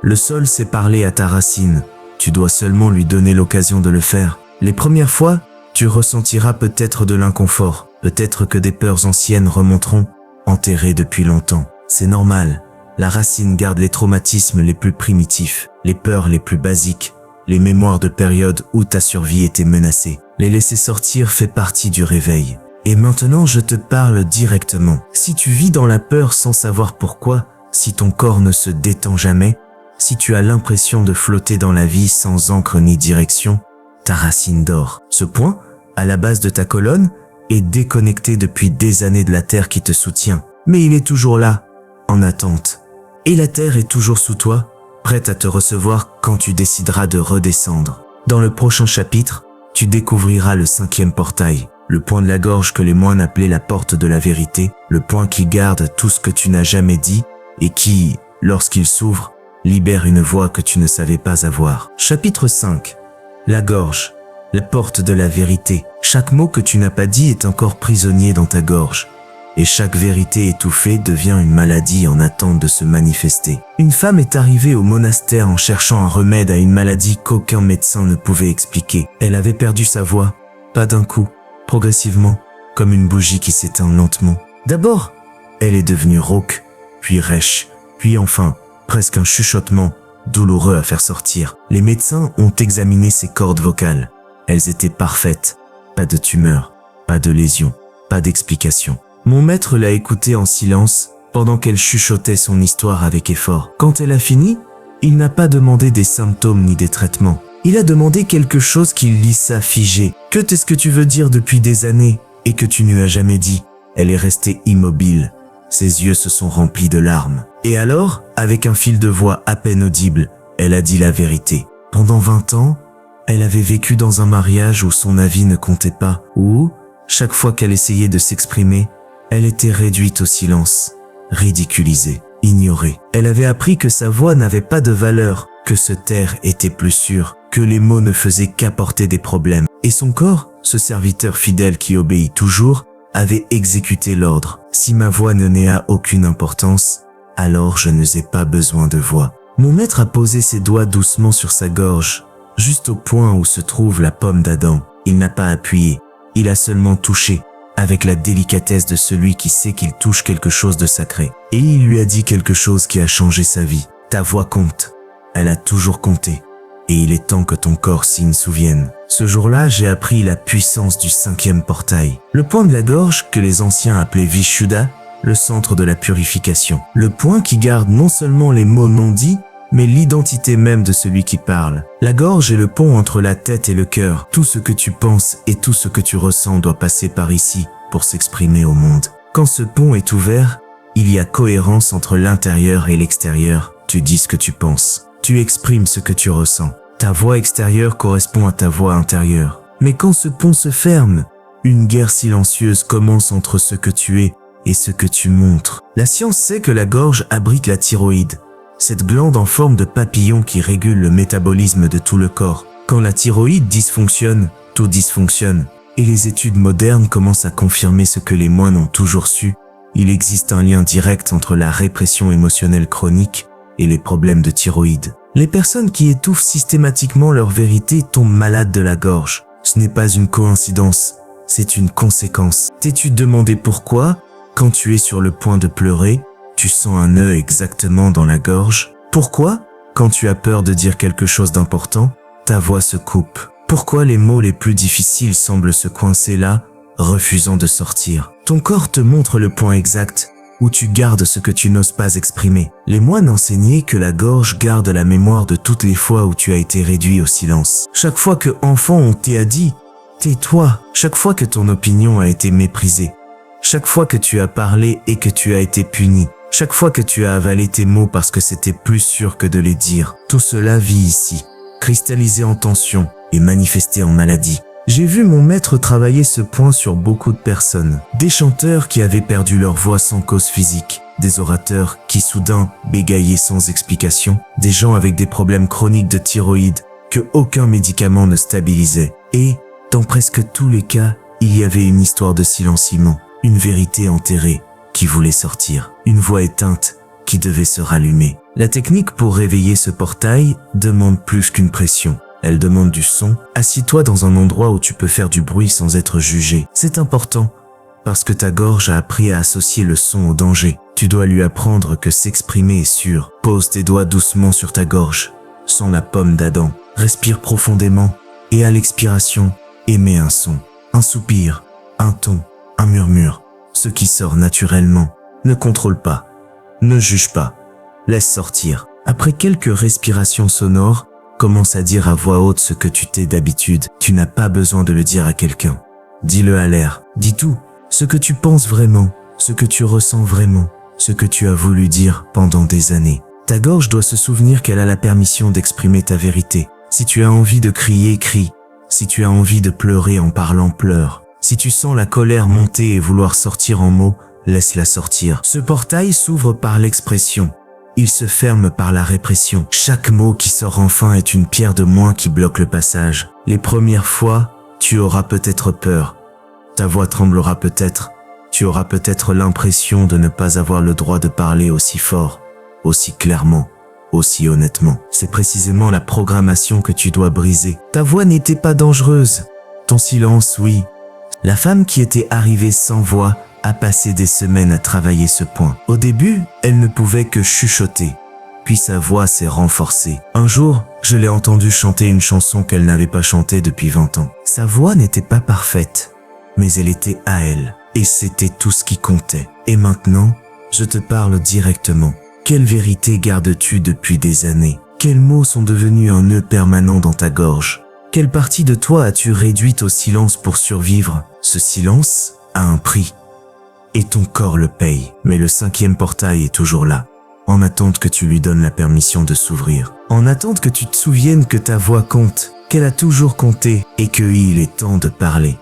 Le sol sait parler à ta racine, tu dois seulement lui donner l'occasion de le faire. Les premières fois, tu ressentiras peut-être de l'inconfort, peut-être que des peurs anciennes remonteront, enterrées depuis longtemps. C'est normal, la racine garde les traumatismes les plus primitifs, les peurs les plus basiques, les mémoires de périodes où ta survie était menacée. Les laisser sortir fait partie du réveil. Et maintenant, je te parle directement. Si tu vis dans la peur sans savoir pourquoi, si ton corps ne se détend jamais, si tu as l'impression de flotter dans la vie sans encre ni direction, ta racine dort. Ce point, à la base de ta colonne, est déconnecté depuis des années de la terre qui te soutient. Mais il est toujours là, en attente. Et la terre est toujours sous toi, prête à te recevoir quand tu décideras de redescendre. Dans le prochain chapitre, tu découvriras le 5e portail. Le point de la gorge que les moines appelaient la porte de la vérité, le point qui garde tout ce que tu n'as jamais dit et qui, lorsqu'il s'ouvre, libère une voix que tu ne savais pas avoir. Chapitre 5. La gorge, la porte de la vérité. Chaque mot que tu n'as pas dit est encore prisonnier dans ta gorge, et chaque vérité étouffée devient une maladie en attente de se manifester. Une femme est arrivée au monastère en cherchant un remède à une maladie qu'aucun médecin ne pouvait expliquer. Elle avait perdu sa voix, pas d'un coup, progressivement, comme une bougie qui s'éteint lentement. D'abord, elle est devenue rauque, puis rêche, puis enfin, presque un chuchotement, douloureux à faire sortir. Les médecins ont examiné ses cordes vocales. Elles étaient parfaites. Pas de tumeur, pas de lésion, pas d'explication. Mon maître l'a écoutée en silence, pendant qu'elle chuchotait son histoire avec effort. Quand elle a fini, il n'a pas demandé des symptômes ni des traitements. Il a demandé quelque chose qui lissa figé. Que est-ce que tu veux dire depuis des années et que tu ne lui as jamais dit? Elle est restée immobile. Ses yeux se sont remplis de larmes. Et alors, avec un fil de voix à peine audible, elle a dit la vérité. Pendant 20 ans, elle avait vécu dans un mariage où son avis ne comptait pas, où, chaque fois qu'elle essayait de s'exprimer, elle était réduite au silence, ridiculisée, ignorée. Elle avait appris que sa voix n'avait pas de valeur, que se taire était plus sûr, que les mots ne faisaient qu'apporter des problèmes. Et son corps, ce serviteur fidèle qui obéit toujours, avait exécuté l'ordre. Si ma voix ne n'a aucune importance, alors je n'ai pas besoin de voix. Mon maître a posé ses doigts doucement sur sa gorge, juste au point où se trouve la pomme d'Adam. Il n'a pas appuyé, il a seulement touché, avec la délicatesse de celui qui sait qu'il touche quelque chose de sacré. Et il lui a dit quelque chose qui a changé sa vie. Ta voix compte. Elle a toujours compté. Et il est temps que ton corps s'y souvienne. Ce jour-là, j'ai appris la puissance du 5e portail. Le point de la gorge que les anciens appelaient Vishuddha, le centre de la purification. Le point qui garde non seulement les mots non dits, mais l'identité même de celui qui parle. La gorge est le pont entre la tête et le cœur. Tout ce que tu penses et tout ce que tu ressens doit passer par ici pour s'exprimer au monde. Quand ce pont est ouvert, il y a cohérence entre l'intérieur et l'extérieur. Tu dis ce que tu penses. Tu exprimes ce que tu ressens. Ta voix extérieure correspond à ta voix intérieure. Mais quand ce pont se ferme, une guerre silencieuse commence entre ce que tu es et ce que tu montres. La science sait que la gorge abrite la thyroïde, cette glande en forme de papillon qui régule le métabolisme de tout le corps. Quand la thyroïde dysfonctionne, tout dysfonctionne. Et les études modernes commencent à confirmer ce que les moines ont toujours su. Il existe un lien direct entre la répression émotionnelle chronique et les problèmes de thyroïde. Les personnes qui étouffent systématiquement leur vérité tombent malades de la gorge. Ce n'est pas une coïncidence, c'est une conséquence. T'es-tu demandé pourquoi, quand tu es sur le point de pleurer, tu sens un nœud exactement dans la gorge? Pourquoi, quand tu as peur de dire quelque chose d'important, ta voix se coupe? Pourquoi les mots les plus difficiles semblent se coincer là, refusant de sortir? Ton corps te montre le point exact où tu gardes ce que tu n'oses pas exprimer. Les moines enseignaient que la gorge garde la mémoire de toutes les fois où tu as été réduit au silence. Chaque fois que enfant on t'a dit « tais-toi », chaque fois que ton opinion a été méprisée, chaque fois que tu as parlé et que tu as été puni, chaque fois que tu as avalé tes mots parce que c'était plus sûr que de les dire, tout cela vit ici, cristallisé en tension et manifesté en maladie. J'ai vu mon maître travailler ce point sur beaucoup de personnes. Des chanteurs qui avaient perdu leur voix sans cause physique, des orateurs qui soudain bégayaient sans explication, des gens avec des problèmes chroniques de thyroïde que aucun médicament ne stabilisait. Et, dans presque tous les cas, il y avait une histoire de silenciement, une vérité enterrée qui voulait sortir, une voix éteinte qui devait se rallumer. La technique pour réveiller ce portail demande plus qu'une pression. Elle demande du son. Assis-toi dans un endroit où tu peux faire du bruit sans être jugé. C'est important, parce que ta gorge a appris à associer le son au danger. Tu dois lui apprendre que s'exprimer est sûr. Pose tes doigts doucement sur ta gorge, sans la pomme d'Adam. Respire profondément, et à l'expiration, émets un son. Un soupir, un ton, un murmure. Ce qui sort naturellement. Ne contrôle pas. Ne juge pas. Laisse sortir. Après quelques respirations sonores, commence à dire à voix haute ce que tu t'es d'habitude. Tu n'as pas besoin de le dire à quelqu'un. Dis-le à l'air. Dis tout. Ce que tu penses vraiment. Ce que tu ressens vraiment. Ce que tu as voulu dire pendant des années. Ta gorge doit se souvenir qu'elle a la permission d'exprimer ta vérité. Si tu as envie de crier, crie. Si tu as envie de pleurer en parlant, pleure. Si tu sens la colère monter et vouloir sortir en mots, laisse-la sortir. Ce portail s'ouvre par l'expression. Il se ferme par la répression. Chaque mot qui sort enfin est une pierre de moins qui bloque le passage. Les premières fois, tu auras peut-être peur. Ta voix tremblera peut-être. Tu auras peut-être l'impression de ne pas avoir le droit de parler aussi fort, aussi clairement, aussi honnêtement. C'est précisément la programmation que tu dois briser. Ta voix n'était pas dangereuse. Ton silence, oui. La femme qui était arrivée sans voix a passé des semaines à travailler ce point. Au début, elle ne pouvait que chuchoter. Puis sa voix s'est renforcée. Un jour, je l'ai entendue chanter une chanson qu'elle n'avait pas chantée depuis 20 ans. Sa voix n'était pas parfaite, mais elle était à elle. Et c'était tout ce qui comptait. Et maintenant, je te parle directement. Quelle vérité gardes-tu depuis des années? Quels mots sont devenus un nœud permanent dans ta gorge? Quelle partie de toi as-tu réduite au silence pour survivre? Ce silence a un prix. Et ton corps le paye. Mais le 5e portail est toujours là, en attente que tu lui donnes la permission de s'ouvrir. En attente que tu te souviennes que ta voix compte, qu'elle a toujours compté et qu'il est temps de parler.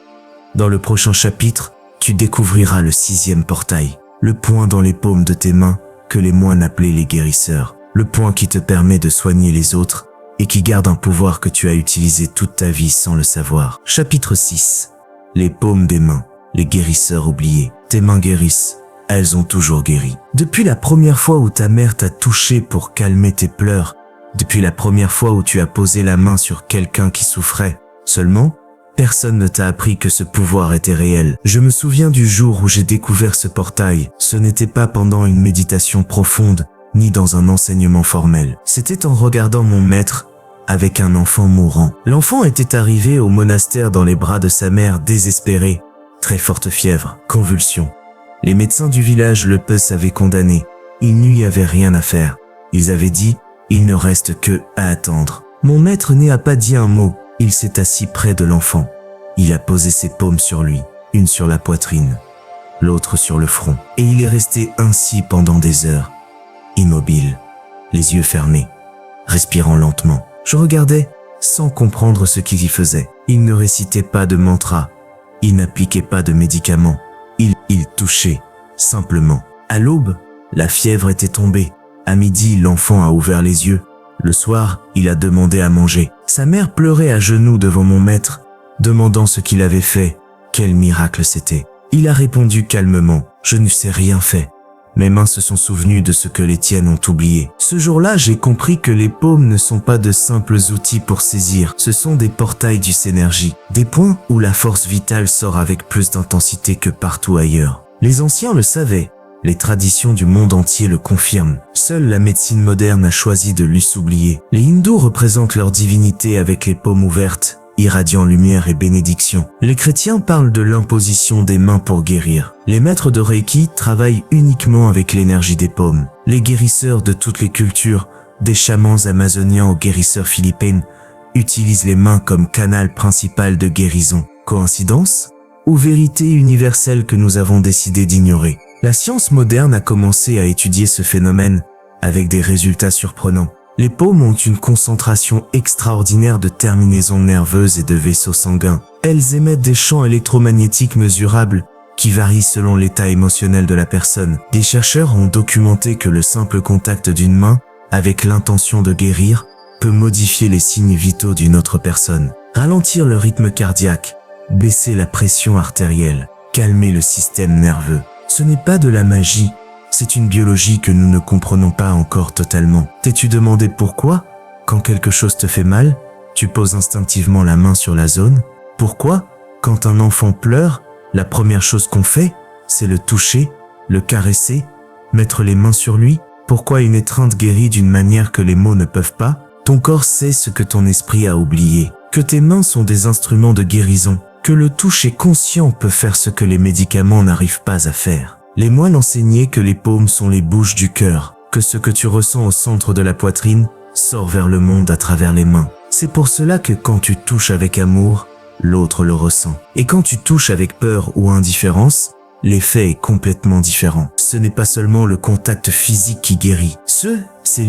Dans le prochain chapitre, tu découvriras le 6e portail, le point dans les paumes de tes mains que les moines appelaient les guérisseurs. Le point qui te permet de soigner les autres et qui garde un pouvoir que tu as utilisé toute ta vie sans le savoir. Chapitre 6. Les paumes des mains. Les guérisseurs oubliés. Tes mains guérissent. Elles ont toujours guéri. Depuis la première fois où ta mère t'a touché pour calmer tes pleurs, Depuis la première fois où tu as posé la main sur quelqu'un qui souffrait, seulement, personne ne t'a appris que ce pouvoir était réel. Je me souviens du jour où j'ai découvert ce portail. Ce n'était pas pendant une méditation profonde, ni dans un enseignement formel. C'était en regardant mon maître avec un enfant mourant. L'enfant était arrivé au monastère dans les bras de sa mère désespérée, très forte fièvre, convulsions. Les médecins du village le avaient condamné. Il n'y avait rien à faire. Ils avaient dit, il ne reste que à attendre. Mon maître n'a pas dit un mot. Il s'est assis près de l'enfant. Il a posé ses paumes sur lui, une sur la poitrine, l'autre sur le front. Et il est resté ainsi pendant des heures, immobile, les yeux fermés, respirant lentement. Je regardais, sans comprendre ce qu'il y faisait. Il ne récitait pas de mantra, il n'appliquait pas de médicaments. Il touchait, simplement. À l'aube, la fièvre était tombée. À midi, l'enfant a ouvert les yeux. Le soir, il a demandé à manger. Sa mère pleurait à genoux devant mon maître, demandant ce qu'il avait fait, quel miracle c'était. Il a répondu calmement, « Je ne sais rien fait. Mes mains se sont souvenues de ce que les tiennes ont oublié. » Ce jour-là, j'ai compris que les paumes ne sont pas de simples outils pour saisir. Ce sont des portails du Synergie, des points où la force vitale sort avec plus d'intensité que partout ailleurs. Les anciens le savaient. Les traditions du monde entier le confirment. Seule la médecine moderne a choisi de lui s'oublier. Les hindous représentent leur divinité avec les paumes ouvertes, irradiant lumière et bénédiction. Les chrétiens parlent de l'imposition des mains pour guérir. Les maîtres de Reiki travaillent uniquement avec l'énergie des paumes. Les guérisseurs de toutes les cultures, des chamans amazoniens aux guérisseurs philippines, utilisent les mains comme canal principal de guérison. Coïncidence? Ou vérité universelle que nous avons décidé d'ignorer? La science moderne a commencé à étudier ce phénomène avec des résultats surprenants. Les paumes ont une concentration extraordinaire de terminaisons nerveuses et de vaisseaux sanguins. Elles émettent des champs électromagnétiques mesurables qui varient selon l'état émotionnel de la personne. Des chercheurs ont documenté que le simple contact d'une main avec l'intention de guérir peut modifier les signes vitaux d'une autre personne, ralentir le rythme cardiaque, baisser la pression artérielle, calmer le système nerveux. Ce n'est pas de la magie, c'est une biologie que nous ne comprenons pas encore totalement. T'es-tu demandé pourquoi, quand quelque chose te fait mal, tu poses instinctivement la main sur la zone? Pourquoi, quand un enfant pleure, la première chose qu'on fait, c'est le toucher, le caresser, mettre les mains sur lui? Pourquoi une étreinte guérit d'une manière que les mots ne peuvent pas? Ton corps sait ce que ton esprit a oublié, que tes mains sont des instruments de guérison, que le toucher conscient peut faire ce que les médicaments n'arrivent pas à faire. Les moines enseignaient que les paumes sont les bouches du cœur, que ce que tu ressens au centre de la poitrine sort vers le monde à travers les mains. C'est pour cela que quand tu touches avec amour, l'autre le ressent. Et quand tu touches avec peur ou indifférence, l'effet est complètement différent. Ce n'est pas seulement le contact physique qui guérit. C'est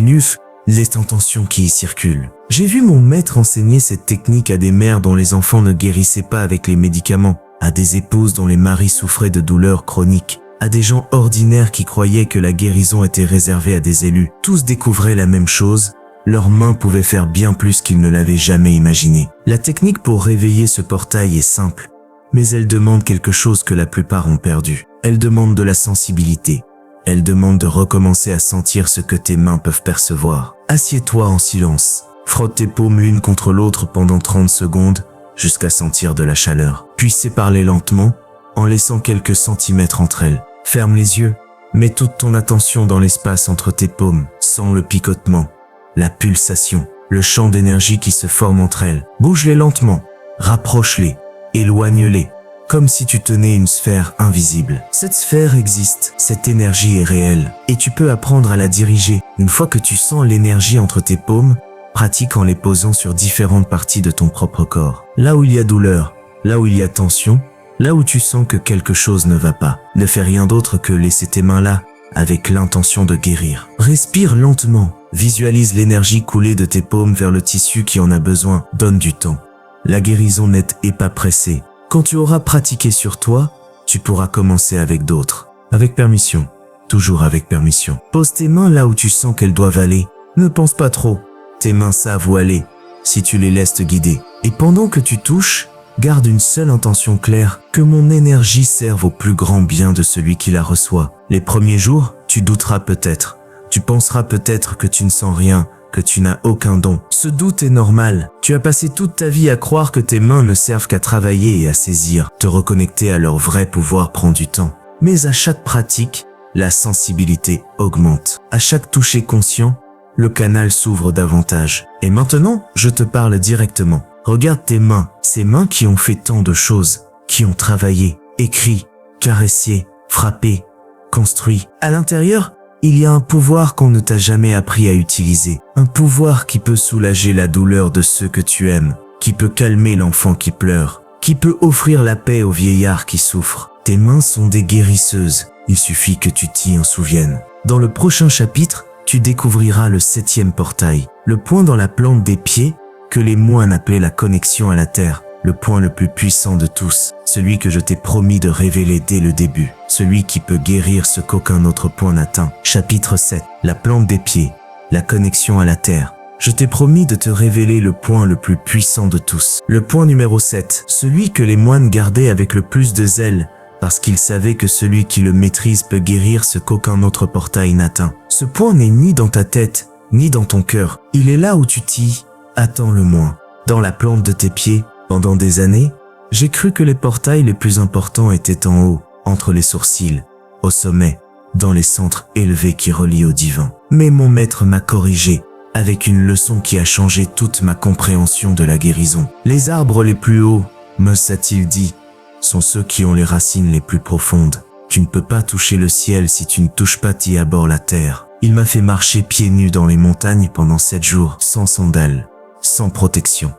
les intentions qui y circulent. J'ai vu mon maître enseigner cette technique à des mères dont les enfants ne guérissaient pas avec les médicaments, à des épouses dont les maris souffraient de douleurs chroniques, à des gens ordinaires qui croyaient que la guérison était réservée à des élus. Tous découvraient la même chose, leurs mains pouvaient faire bien plus qu'ils ne l'avaient jamais imaginé. La technique pour réveiller ce portail est simple, mais elle demande quelque chose que la plupart ont perdu. Elle demande de la sensibilité. Elle demande de recommencer à sentir ce que tes mains peuvent percevoir. Assieds-toi en silence. Frotte tes paumes l'une contre l'autre pendant 30 secondes jusqu'à sentir de la chaleur. Puis sépare-les lentement en laissant quelques centimètres entre elles. Ferme les yeux. Mets toute ton attention dans l'espace entre tes paumes. Sens le picotement, la pulsation, le champ d'énergie qui se forme entre elles. Bouge-les lentement. Rapproche-les. Éloigne-les. Comme si tu tenais une sphère invisible. Cette sphère existe, cette énergie est réelle, et tu peux apprendre à la diriger. Une fois que tu sens l'énergie entre tes paumes, pratique en les posant sur différentes parties de ton propre corps. Là où il y a douleur, là où il y a tension, là où tu sens que quelque chose ne va pas. Ne fais rien d'autre que laisser tes mains là, avec l'intention de guérir. Respire lentement, visualise l'énergie couler de tes paumes vers le tissu qui en a besoin. Donne du temps. La guérison n'est pas pressée. Quand tu auras pratiqué sur toi, tu pourras commencer avec d'autres. Avec permission. Toujours avec permission. Pose tes mains là où tu sens qu'elles doivent aller. Ne pense pas trop. Tes mains savent où aller, si tu les laisses te guider. Et pendant que tu touches, garde une seule intention claire, que mon énergie serve au plus grand bien de celui qui la reçoit. Les premiers jours, tu douteras peut-être. Tu penseras peut-être que tu ne sens rien, que tu n'as aucun don. Ce doute est normal. Tu as passé toute ta vie à croire que tes mains ne servent qu'à travailler et à saisir. Te reconnecter à leur vrai pouvoir prend du temps. Mais à chaque pratique, la sensibilité augmente. À chaque toucher conscient, le canal s'ouvre davantage. Et maintenant, je te parle directement. Regarde tes mains, ces mains qui ont fait tant de choses, qui ont travaillé, écrit, caressé, frappé, construit. À l'intérieur, il y a un pouvoir qu'on ne t'a jamais appris à utiliser. Un pouvoir qui peut soulager la douleur de ceux que tu aimes, qui peut calmer l'enfant qui pleure, qui peut offrir la paix au vieillard qui souffre. Tes mains sont des guérisseuses. Il suffit que tu t'y en souviennes. Dans le prochain chapitre, tu découvriras le 7e portail, le point dans la plante des pieds que les moines appelaient la connexion à la terre. Le point le plus puissant de tous, celui que je t'ai promis de révéler dès le début, celui qui peut guérir ce qu'aucun autre point n'atteint. Chapitre 7. La plante des pieds, la connexion à la terre. Je t'ai promis de te révéler le point le plus puissant de tous. Le point numéro 7, celui que les moines gardaient avec le plus de zèle, parce qu'ils savaient que celui qui le maîtrise peut guérir ce qu'aucun autre portail n'atteint. Ce point n'est ni dans ta tête, ni dans ton cœur. Il est là où tu t'y attends le moins, dans la plante de tes pieds. Pendant des années, j'ai cru que les portails les plus importants étaient en haut, entre les sourcils, au sommet, dans les centres élevés qui relient au divin. Mais mon maître m'a corrigé, avec une leçon qui a changé toute ma compréhension de la guérison. Les arbres les plus hauts, me s'a-t-il dit, sont ceux qui ont les racines les plus profondes. Tu ne peux pas toucher le ciel si tu ne touches pas t'y à bord la terre. Il m'a fait marcher pieds nus dans les montagnes pendant 7 jours, sans sandales, sans protection.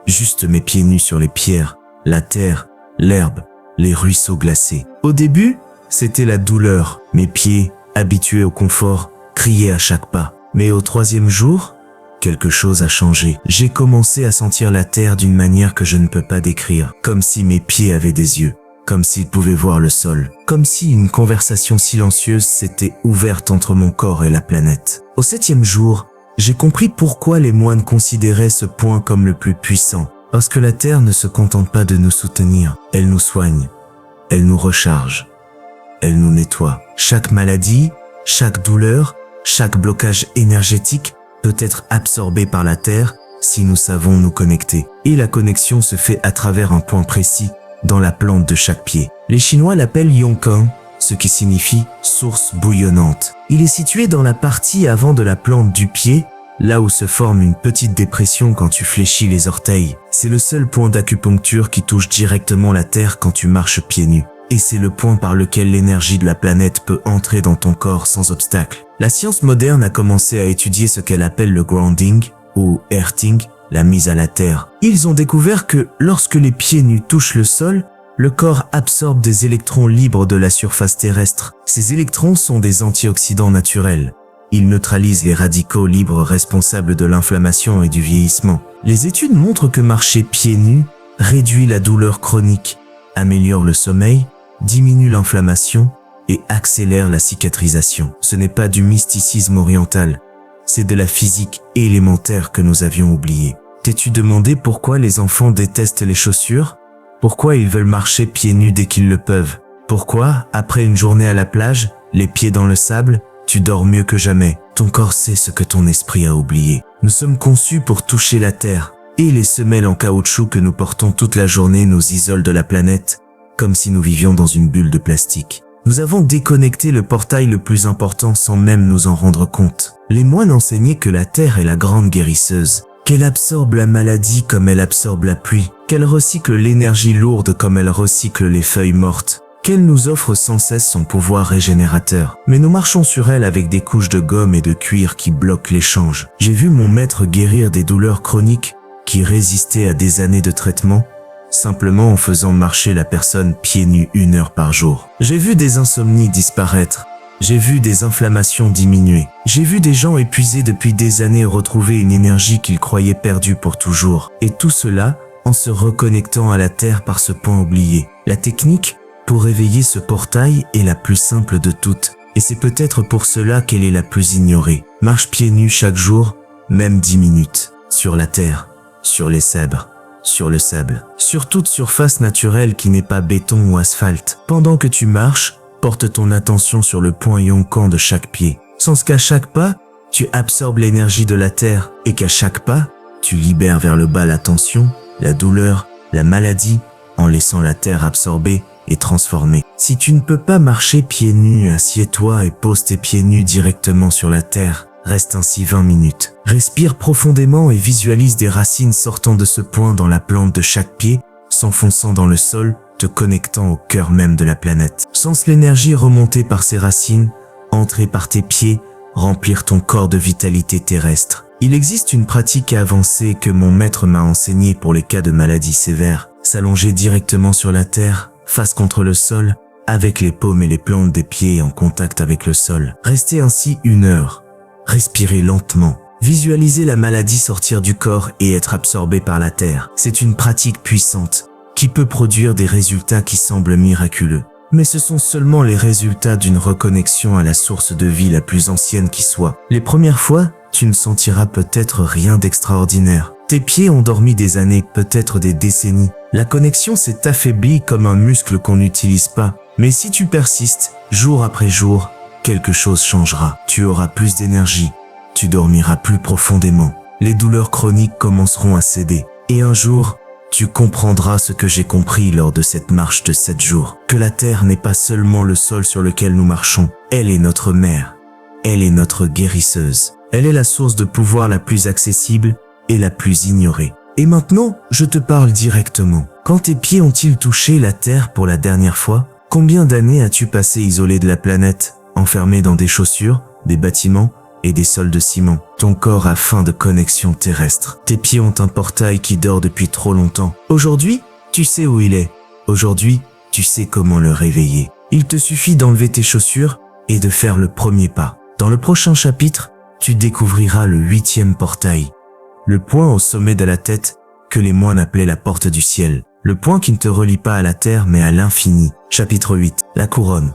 Juste mes pieds nus sur les pierres, la terre, l'herbe, les ruisseaux glacés. Au début, c'était la douleur. Mes pieds, habitués au confort, criaient à chaque pas. Mais au 3e jour, quelque chose a changé. J'ai commencé à sentir la terre d'une manière que je ne peux pas décrire. Comme si mes pieds avaient des yeux. Comme s'ils pouvaient voir le sol. Comme si une conversation silencieuse s'était ouverte entre mon corps et la planète. Au 7e jour, j'ai compris pourquoi les moines considéraient ce point comme le plus puissant. Parce que la terre ne se contente pas de nous soutenir. Elle nous soigne. Elle nous recharge. Elle nous nettoie. Chaque maladie, chaque douleur, chaque blocage énergétique peut être absorbé par la terre si nous savons nous connecter. Et la connexion se fait à travers un point précis dans la plante de chaque pied. Les Chinois l'appellent Yongkang, ce qui signifie source bouillonnante. Il est situé dans la partie avant de la plante du pied, là où se forme une petite dépression quand tu fléchis les orteils. C'est le seul point d'acupuncture qui touche directement la terre quand tu marches pieds nus. Et c'est le point par lequel l'énergie de la planète peut entrer dans ton corps sans obstacle. La science moderne a commencé à étudier ce qu'elle appelle le grounding ou earthing, la mise à la terre. Ils ont découvert que lorsque les pieds nus touchent le sol, le corps absorbe des électrons libres de la surface terrestre. Ces électrons sont des antioxydants naturels. Ils neutralisent les radicaux libres responsables de l'inflammation et du vieillissement. Les études montrent que marcher pieds nus réduit la douleur chronique, améliore le sommeil, diminue l'inflammation et accélère la cicatrisation. Ce n'est pas du mysticisme oriental, c'est de la physique élémentaire que nous avions oubliée. T'es-tu demandé pourquoi les enfants détestent les chaussures? Pourquoi ils veulent marcher pieds nus dès qu'ils le peuvent? Pourquoi, après une journée à la plage, les pieds dans le sable, tu dors mieux que jamais? Ton corps sait ce que ton esprit a oublié. Nous sommes conçus pour toucher la terre, et les semelles en caoutchouc que nous portons toute la journée nous isolent de la planète, comme si nous vivions dans une bulle de plastique. Nous avons déconnecté le portail le plus important sans même nous en rendre compte. Les moines enseignaient que la terre est la grande guérisseuse, qu'elle absorbe la maladie comme elle absorbe la pluie, qu'elle recycle l'énergie lourde comme elle recycle les feuilles mortes, qu'elle nous offre sans cesse son pouvoir régénérateur. Mais nous marchons sur elle avec des couches de gomme et de cuir qui bloquent l'échange. J'ai vu mon maître guérir des douleurs chroniques qui résistaient à des années de traitement, simplement en faisant marcher la personne pieds nus 1 heure par jour. J'ai vu des insomnies disparaître. J'ai vu des inflammations diminuer. J'ai vu des gens épuisés depuis des années retrouver une énergie qu'ils croyaient perdue pour toujours. Et tout cela en se reconnectant à la terre par ce point oublié. La technique pour réveiller ce portail est la plus simple de toutes. Et c'est peut-être pour cela qu'elle est la plus ignorée. Marche pieds nus chaque jour, même 10 minutes. Sur la terre, sur les sèbres, sur le sable, sur toute surface naturelle qui n'est pas béton ou asphalte. Pendant que tu marches, porte ton attention sur le point Yongkang de chaque pied. Sans qu'à chaque pas, tu absorbes l'énergie de la terre et qu'à chaque pas, tu libères vers le bas la tension, la douleur, la maladie, en laissant la terre absorber et transformer. Si tu ne peux pas marcher pieds nus, assieds-toi et pose tes pieds nus directement sur la terre. Reste ainsi 20 minutes. Respire profondément et visualise des racines sortant de ce point dans la plante de chaque pied, s'enfonçant dans le sol, te connectant au cœur même de la planète. Sens l'énergie remonter par ces racines, entrer par tes pieds, remplir ton corps de vitalité terrestre. Il existe une pratique avancée que mon maître m'a enseignée pour les cas de maladies sévères. S'allonger directement sur la terre, face contre le sol, avec les paumes et les plantes des pieds en contact avec le sol. Rester ainsi 1 heure. Respirer lentement. Visualiser la maladie sortir du corps et être absorbée par la terre. C'est une pratique puissante qui peut produire des résultats qui semblent miraculeux. Mais ce sont seulement les résultats d'une reconnexion à la source de vie la plus ancienne qui soit. Les premières fois, tu ne sentiras peut-être rien d'extraordinaire. Tes pieds ont dormi des années, peut-être des décennies. La connexion s'est affaiblie comme un muscle qu'on n'utilise pas. Mais si tu persistes, jour après jour, quelque chose changera. Tu auras plus d'énergie. Tu dormiras plus profondément. Les douleurs chroniques commenceront à céder. Et un jour, tu comprendras ce que j'ai compris lors de cette marche de 7 jours. Que la terre n'est pas seulement le sol sur lequel nous marchons. Elle est notre mère. Elle est notre guérisseuse. Elle est la source de pouvoir la plus accessible et la plus ignorée. Et maintenant, je te parle directement. Quand tes pieds ont-ils touché la terre pour la dernière fois? Combien d'années as-tu passé isolé de la planète, enfermé dans des chaussures, des bâtiments et des sols de ciment? Ton corps a faim de connexion terrestre. Tes pieds ont un portail qui dort depuis trop longtemps. Aujourd'hui, tu sais où il est. Aujourd'hui, tu sais comment le réveiller. Il te suffit d'enlever tes chaussures et de faire le premier pas. Dans le prochain chapitre, tu découvriras le 8e portail. Le point au sommet de la tête que les moines appelaient la porte du ciel. Le point qui ne te relie pas à la terre mais à l'infini. Chapitre 8. La couronne.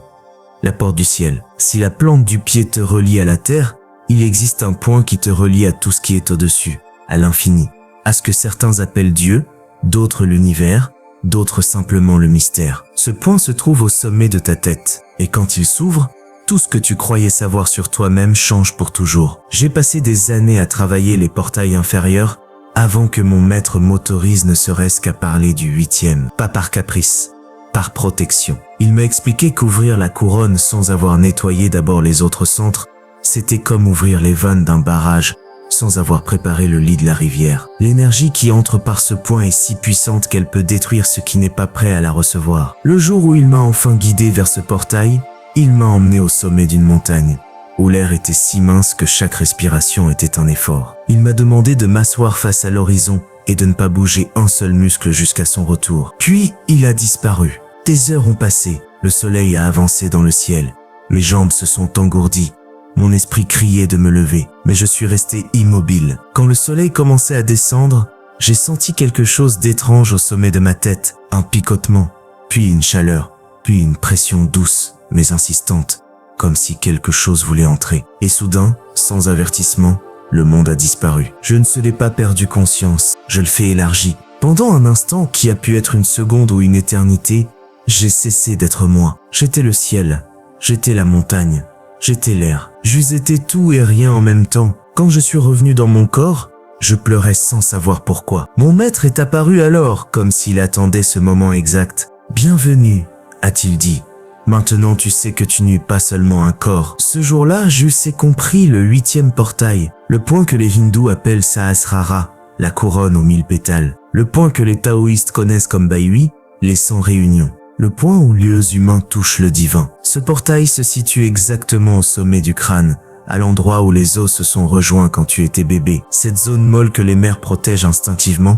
La porte du ciel. Si la plante du pied te relie à la terre, il existe un point qui te relie à tout ce qui est au-dessus, à l'infini, à ce que certains appellent Dieu, d'autres l'univers, d'autres simplement le mystère. Ce point se trouve au sommet de ta tête, et quand il s'ouvre, tout ce que tu croyais savoir sur toi-même change pour toujours. J'ai passé des années à travailler les portails inférieurs avant que mon maître m'autorise ne serait-ce qu'à parler du 8e, pas par caprice, par protection. Il m'a expliqué qu'ouvrir la couronne sans avoir nettoyé d'abord les autres centres, c'était comme ouvrir les vannes d'un barrage sans avoir préparé le lit de la rivière. L'énergie qui entre par ce point est si puissante qu'elle peut détruire ce qui n'est pas prêt à la recevoir. Le jour où il m'a enfin guidé vers ce portail, il m'a emmené au sommet d'une montagne, où l'air était si mince que chaque respiration était un effort. Il m'a demandé de m'asseoir face à l'horizon et de ne pas bouger un seul muscle jusqu'à son retour. Puis, il a disparu. Des heures ont passé, le soleil a avancé dans le ciel, mes jambes se sont engourdies, mon esprit criait de me lever, mais je suis resté immobile. Quand le soleil commençait à descendre, j'ai senti quelque chose d'étrange au sommet de ma tête, un picotement, puis une chaleur, puis une pression douce, mais insistante, comme si quelque chose voulait entrer. Et soudain, sans avertissement, le monde a disparu. Je ne se l'ai pas perdu conscience, je le fais élargi. Pendant un instant qui a pu être une seconde ou une éternité, j'ai cessé d'être moi. J'étais le ciel, j'étais la montagne, j'étais l'air. J'eusse été tout et rien en même temps. Quand je suis revenu dans mon corps, je pleurais sans savoir pourquoi. Mon maître est apparu alors, comme s'il attendait ce moment exact. « Bienvenue », a-t-il dit. « Maintenant tu sais que tu n'es pas seulement un corps. » Ce jour-là, j'eusse compris le 8e portail, le point que les hindous appellent Sahasrara, la couronne aux 1000 pétales, le point que les taoïstes connaissent comme Baihui, les 100 réunions. Le point où les humains touchent le divin. Ce portail se situe exactement au sommet du crâne, à l'endroit où les os se sont rejoints quand tu étais bébé. Cette zone molle que les mères protègent instinctivement,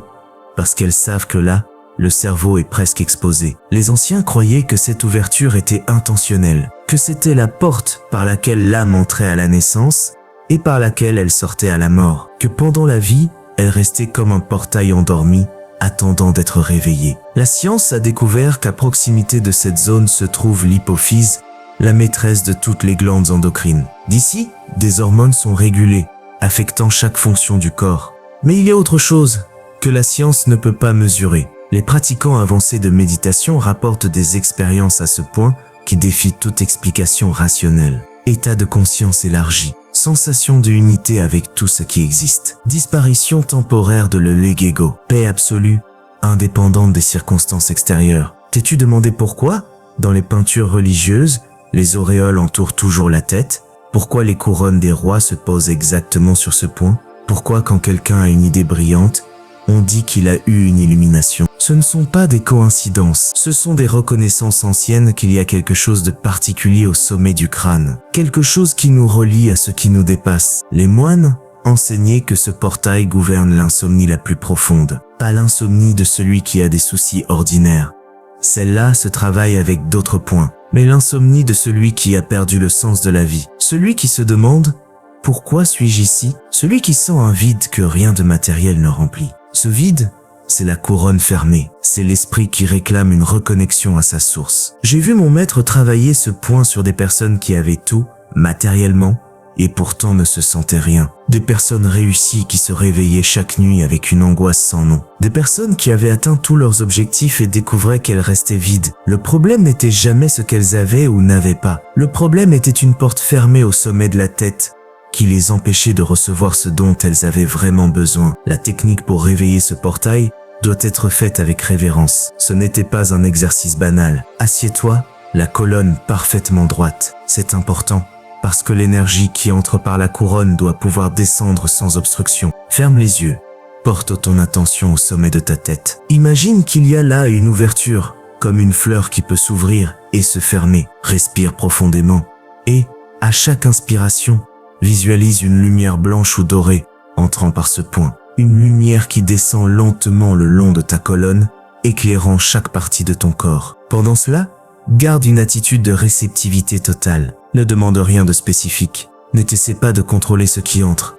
parce qu'elles savent que là, le cerveau est presque exposé. Les anciens croyaient que cette ouverture était intentionnelle, que c'était la porte par laquelle l'âme entrait à la naissance et par laquelle elle sortait à la mort, que pendant la vie, elle restait comme un portail endormi, attendant d'être réveillé. La science a découvert qu'à proximité de cette zone se trouve l'hypophyse, la maîtresse de toutes les glandes endocrines. D'ici, des hormones sont régulées, affectant chaque fonction du corps. Mais il y a autre chose que la science ne peut pas mesurer. Les pratiquants avancés de méditation rapportent des expériences à ce point qui défient toute explication rationnelle. État de conscience élargi. sensation de unité avec tout ce qui existe, disparition temporaire de l'ego, paix absolue, indépendante des circonstances extérieures. T'es-tu demandé pourquoi, dans les peintures religieuses, les auréoles entourent toujours la tête? Pourquoi les couronnes des rois se posent exactement sur ce point? Pourquoi quand quelqu'un a une idée brillante, on dit qu'il a eu une illumination? Ce ne sont pas des coïncidences, ce sont des reconnaissances anciennes qu'il y a quelque chose de particulier au sommet du crâne, quelque chose qui nous relie à ce qui nous dépasse. Les moines enseignaient que ce portail gouverne l'insomnie la plus profonde, pas l'insomnie de celui qui a des soucis ordinaires. Celle-là se travaille avec d'autres points, mais l'insomnie de celui qui a perdu le sens de la vie, celui qui se demande « Pourquoi suis-je ici ?» Celui qui sent un vide que rien de matériel ne remplit. Ce vide, c'est la couronne fermée, c'est l'esprit qui réclame une reconnexion à sa source. J'ai vu mon maître travailler ce point sur des personnes qui avaient tout, matériellement, et pourtant ne se sentaient rien. Des personnes réussies qui se réveillaient chaque nuit avec une angoisse sans nom. Des personnes qui avaient atteint tous leurs objectifs et découvraient qu'elles restaient vides. Le problème n'était jamais ce qu'elles avaient ou n'avaient pas. Le problème était une porte fermée au sommet de la tête, qui les empêchait de recevoir ce dont elles avaient vraiment besoin. La technique pour réveiller ce portail doit être faite avec révérence. Ce n'était pas un exercice banal. Assieds-toi, la colonne parfaitement droite. C'est important, parce que l'énergie qui entre par la couronne doit pouvoir descendre sans obstruction. Ferme les yeux. Porte ton attention au sommet de ta tête. Imagine qu'il y a là une ouverture, comme une fleur qui peut s'ouvrir et se fermer. Respire profondément. Et, à chaque inspiration, visualise une lumière blanche ou dorée entrant par ce point. Une lumière qui descend lentement le long de ta colonne, éclairant chaque partie de ton corps. Pendant cela, garde une attitude de réceptivité totale. Ne demande rien de spécifique. Ne t'essaie pas de contrôler ce qui entre.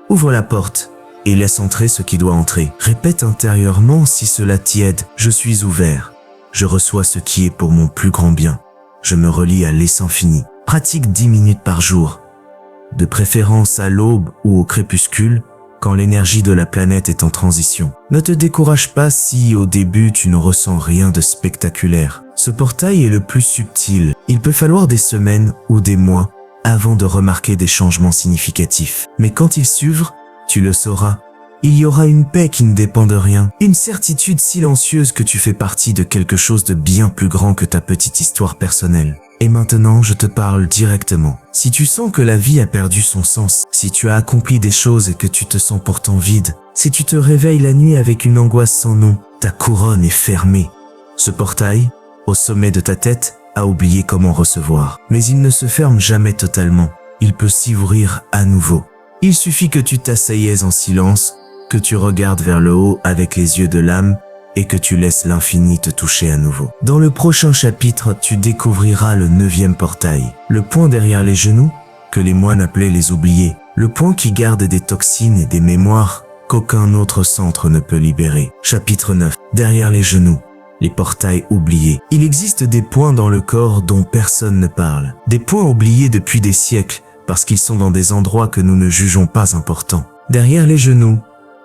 Ouvre la porte et laisse entrer ce qui doit entrer. Répète intérieurement si cela t'y aide. Je suis ouvert. Je reçois ce qui est pour mon plus grand bien. Je me relie à l'essence fini. Pratique 10 minutes par jour. De préférence à l'aube ou au crépuscule, quand l'énergie de la planète est en transition. Ne te décourage pas si, au début, tu ne ressens rien de spectaculaire. Ce portail est le plus subtil. Il peut falloir des semaines ou des mois avant de remarquer des changements significatifs. Mais quand il s'ouvre, tu le sauras. Il y aura une paix qui ne dépend de rien. Une certitude silencieuse que tu fais partie de quelque chose de bien plus grand que ta petite histoire personnelle. Et maintenant, je te parle directement. Si tu sens que la vie a perdu son sens, si tu as accompli des choses et que tu te sens pourtant vide, si tu te réveilles la nuit avec une angoisse sans nom, ta couronne est fermée. Ce portail, au sommet de ta tête, a oublié comment recevoir. Mais il ne se ferme jamais totalement. Il peut s'y ouvrir à nouveau. Il suffit que tu t'asseyes en silence, que tu regardes vers le haut avec les yeux de l'âme, et que tu laisses l'infini te toucher à nouveau. Dans le prochain chapitre, tu découvriras le 9e portail, le point derrière les genoux, que les moines appelaient les oubliés, le point qui garde des toxines et des mémoires qu'aucun autre centre ne peut libérer. Chapitre 9. Derrière les genoux, les portails oubliés. Il existe des points dans le corps dont personne ne parle, des points oubliés depuis des siècles, parce qu'ils sont dans des endroits que nous ne jugeons pas importants. Derrière les genoux,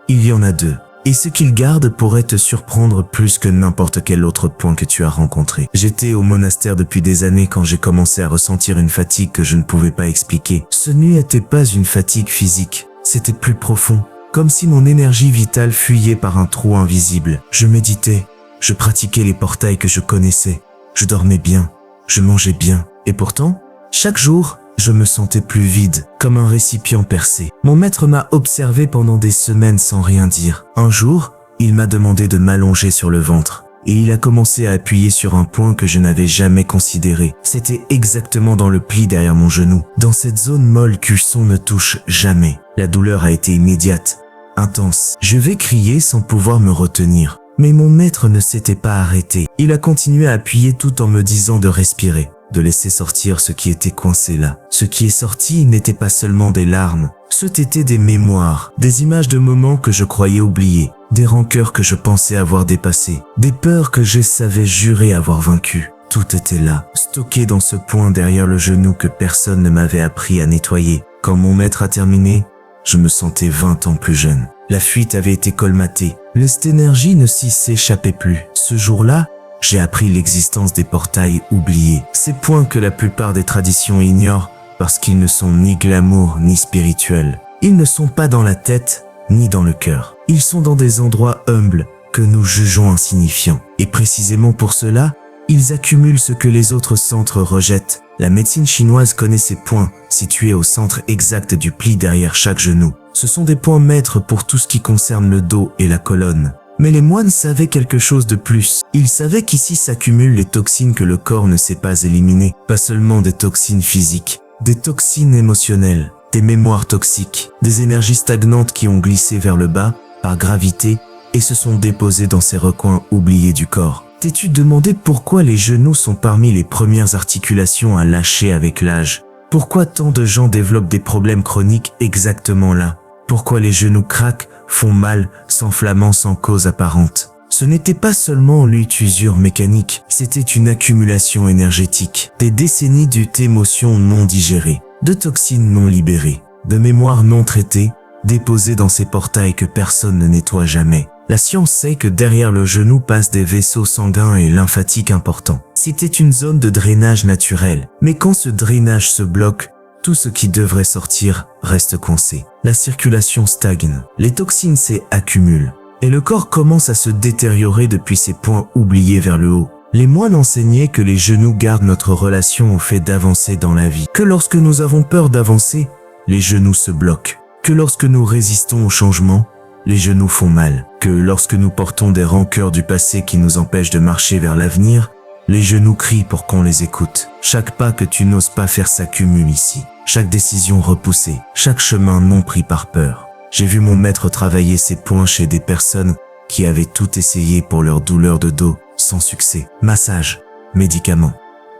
il y en a 2. Et ce qu'ils gardent pourrait te surprendre plus que n'importe quel autre point que tu as rencontré. J'étais au monastère depuis des années quand j'ai commencé à ressentir une fatigue que je ne pouvais pas expliquer. Ce n'était pas une fatigue physique, c'était plus profond. Comme si mon énergie vitale fuyait par un trou invisible. Je méditais, je pratiquais les portails que je connaissais. Je dormais bien, je mangeais bien. Et pourtant, chaque jour, je me sentais plus vide, comme un récipient percé. Mon maître m'a observé pendant des semaines sans rien dire. Un jour, il m'a demandé de m'allonger sur le ventre. Et il a commencé à appuyer sur un point que je n'avais jamais considéré. C'était exactement dans le pli derrière mon genou. Dans cette zone molle qu'un son ne touche jamais. La douleur a été immédiate, intense. Je vais crier sans pouvoir me retenir. Mais mon maître ne s'était pas arrêté. Il a continué à appuyer tout en me disant de respirer, de laisser sortir ce qui était coincé là. Ce qui est sorti n'était pas seulement des larmes, c'étaient des mémoires, des images de moments que je croyais oubliés, des rancœurs que je pensais avoir dépassées, des peurs que je savais jurer avoir vaincues. Tout était là, stocké dans ce point derrière le genou que personne ne m'avait appris à nettoyer. Quand mon maître a terminé, je me sentais 20 ans plus jeune. La fuite avait été colmatée, cette énergie ne s'y s'échappait plus. Ce jour-là, j'ai appris l'existence des portails oubliés. Ces points que la plupart des traditions ignorent parce qu'ils ne sont ni glamour ni spirituels. Ils ne sont pas dans la tête ni dans le cœur. Ils sont dans des endroits humbles que nous jugeons insignifiants. Et précisément pour cela, ils accumulent ce que les autres centres rejettent. La médecine chinoise connaît ces points, situés au centre exact du pli derrière chaque genou. Ce sont des points maîtres pour tout ce qui concerne le dos et la colonne. Mais les moines savaient quelque chose de plus. Ils savaient qu'ici s'accumulent les toxines que le corps ne sait pas éliminer. Pas seulement des toxines physiques, des toxines émotionnelles, des mémoires toxiques, des énergies stagnantes qui ont glissé vers le bas, par gravité, et se sont déposées dans ces recoins oubliés du corps. T'es-tu demandé pourquoi les genoux sont parmi les premières articulations à lâcher avec l'âge? Pourquoi tant de gens développent des problèmes chroniques exactement là? Pourquoi les genoux craquent, font mal, s'enflammant sans cause apparente? Ce n'était pas seulement l'usure mécanique, c'était une accumulation énergétique, des décennies d'émotions non digérées, de toxines non libérées, de mémoires non traitées, déposées dans ces portails que personne ne nettoie jamais. La science sait que derrière le genou passent des vaisseaux sanguins et lymphatiques importants. C'était une zone de drainage naturel. Mais quand ce drainage se bloque, tout ce qui devrait sortir reste coincé. La circulation stagne. Les toxines s'accumulent. Et le corps commence à se détériorer depuis ces points oubliés vers le haut. Les moines enseignaient que les genoux gardent notre relation au fait d'avancer dans la vie. Que lorsque nous avons peur d'avancer, les genoux se bloquent. Que lorsque nous résistons au changement, les genoux font mal. Que lorsque nous portons des rancœurs du passé qui nous empêchent de marcher vers l'avenir, les genoux crient pour qu'on les écoute. Chaque pas que tu n'oses pas faire s'accumule ici. Chaque décision repoussée, chaque chemin non pris par peur. J'ai vu mon maître travailler ses points chez des personnes qui avaient tout essayé pour leur douleur de dos, sans succès. Massage, médicaments,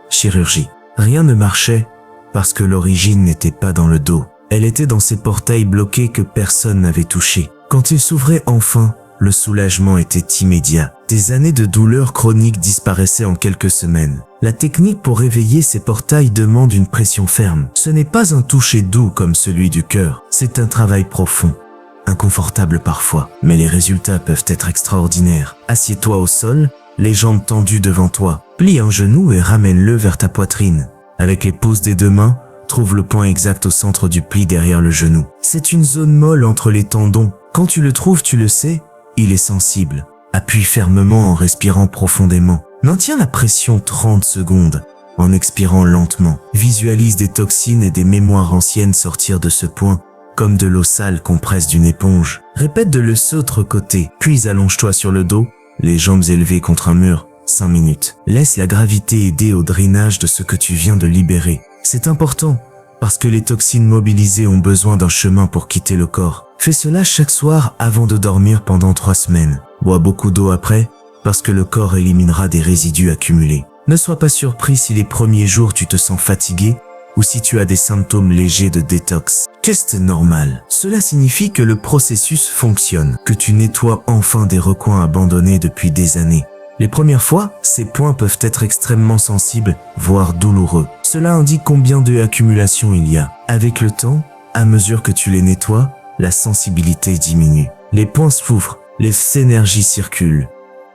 chirurgie. Rien ne marchait parce que l'origine n'était pas dans le dos. Elle était dans ces portails bloqués que personne n'avait touchés. Quand ils s'ouvraient enfin, le soulagement était immédiat. Des années de douleur chronique disparaissaient en quelques semaines. La technique pour réveiller ces portails demande une pression ferme. Ce n'est pas un toucher doux comme celui du cœur. C'est un travail profond, inconfortable parfois, mais les résultats peuvent être extraordinaires. Assieds-toi au sol, les jambes tendues devant toi. Plie un genou et ramène-le vers ta poitrine. Avec les pouces des deux mains, trouve le point exact au centre du pli derrière le genou. C'est une zone molle entre les tendons. Quand tu le trouves, tu le sais, il est sensible. Appuie fermement en respirant profondément. Maintiens la pression 30 secondes en expirant lentement. Visualise des toxines et des mémoires anciennes sortir de ce point, comme de l'eau sale qu'on presse d'une éponge. Répète de l'autre côté, puis allonge-toi sur le dos, les jambes élevées contre un mur, 5 minutes. Laisse la gravité aider au drainage de ce que tu viens de libérer. C'est important, parce que les toxines mobilisées ont besoin d'un chemin pour quitter le corps. Fais cela chaque soir avant de dormir pendant 3 semaines. Bois beaucoup d'eau après, parce que le corps éliminera des résidus accumulés. Ne sois pas surpris si les premiers jours tu te sens fatigué ou si tu as des symptômes légers de détox. Qu'est-ce normal? Cela signifie que le processus fonctionne, que tu nettoies enfin des recoins abandonnés depuis des années. Les premières fois, ces points peuvent être extrêmement sensibles, voire douloureux. Cela indique combien d'accumulation il y a. Avec le temps, à mesure que tu les nettoies, la sensibilité diminue. Les points s'ouvrent, les énergies circulent.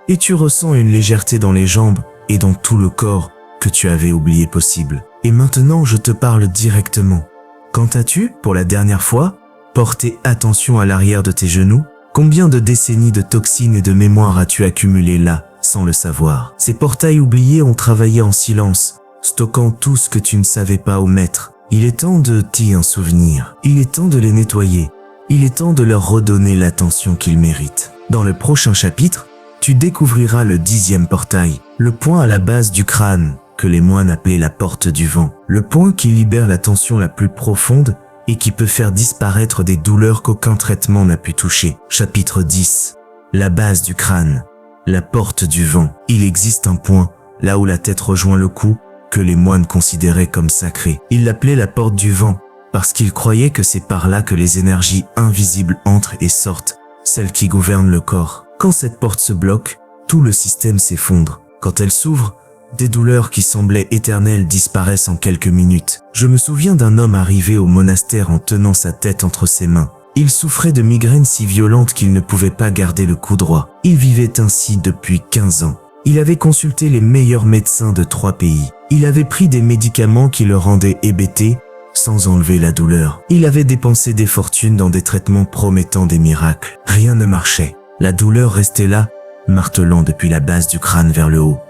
Et tu ressens une légèreté dans les jambes et dans tout le corps que tu avais oublié possible. Et maintenant, je te parle directement. Quand as-tu, pour la dernière fois, porté attention à l'arrière de tes genoux? Combien de décennies de toxines et de mémoire as-tu accumulé là, sans le savoir? Ces portails oubliés ont travaillé en silence, stockant tout ce que tu ne savais pas omettre. Il est temps de t'y en souvenir. Il est temps de les nettoyer. Il est temps de leur redonner l'attention qu'ils méritent. Dans le prochain chapitre, tu découvriras le 10e portail, le point à la base du crâne, que les moines appelaient la porte du vent. Le point qui libère la tension la plus profonde et qui peut faire disparaître des douleurs qu'aucun traitement n'a pu toucher. Chapitre 10. La base du crâne, la porte du vent. Il existe un point, là où la tête rejoint le cou, que les moines considéraient comme sacré. Ils l'appelaient la porte du vent, parce qu'ils croyaient que c'est par là que les énergies invisibles entrent et sortent, celles qui gouvernent le corps. Quand cette porte se bloque, tout le système s'effondre. Quand elle s'ouvre, des douleurs qui semblaient éternelles disparaissent en quelques minutes. Je me souviens d'un homme arrivé au monastère en tenant sa tête entre ses mains. Il souffrait de migraines si violentes qu'il ne pouvait pas garder le cou droit. Il vivait ainsi depuis 15 ans. Il avait consulté les meilleurs médecins de 3 pays. Il avait pris des médicaments qui le rendaient hébété, sans enlever la douleur. Il avait dépensé des fortunes dans des traitements promettant des miracles. Rien ne marchait. La douleur restait là, martelant depuis la base du crâne vers le haut,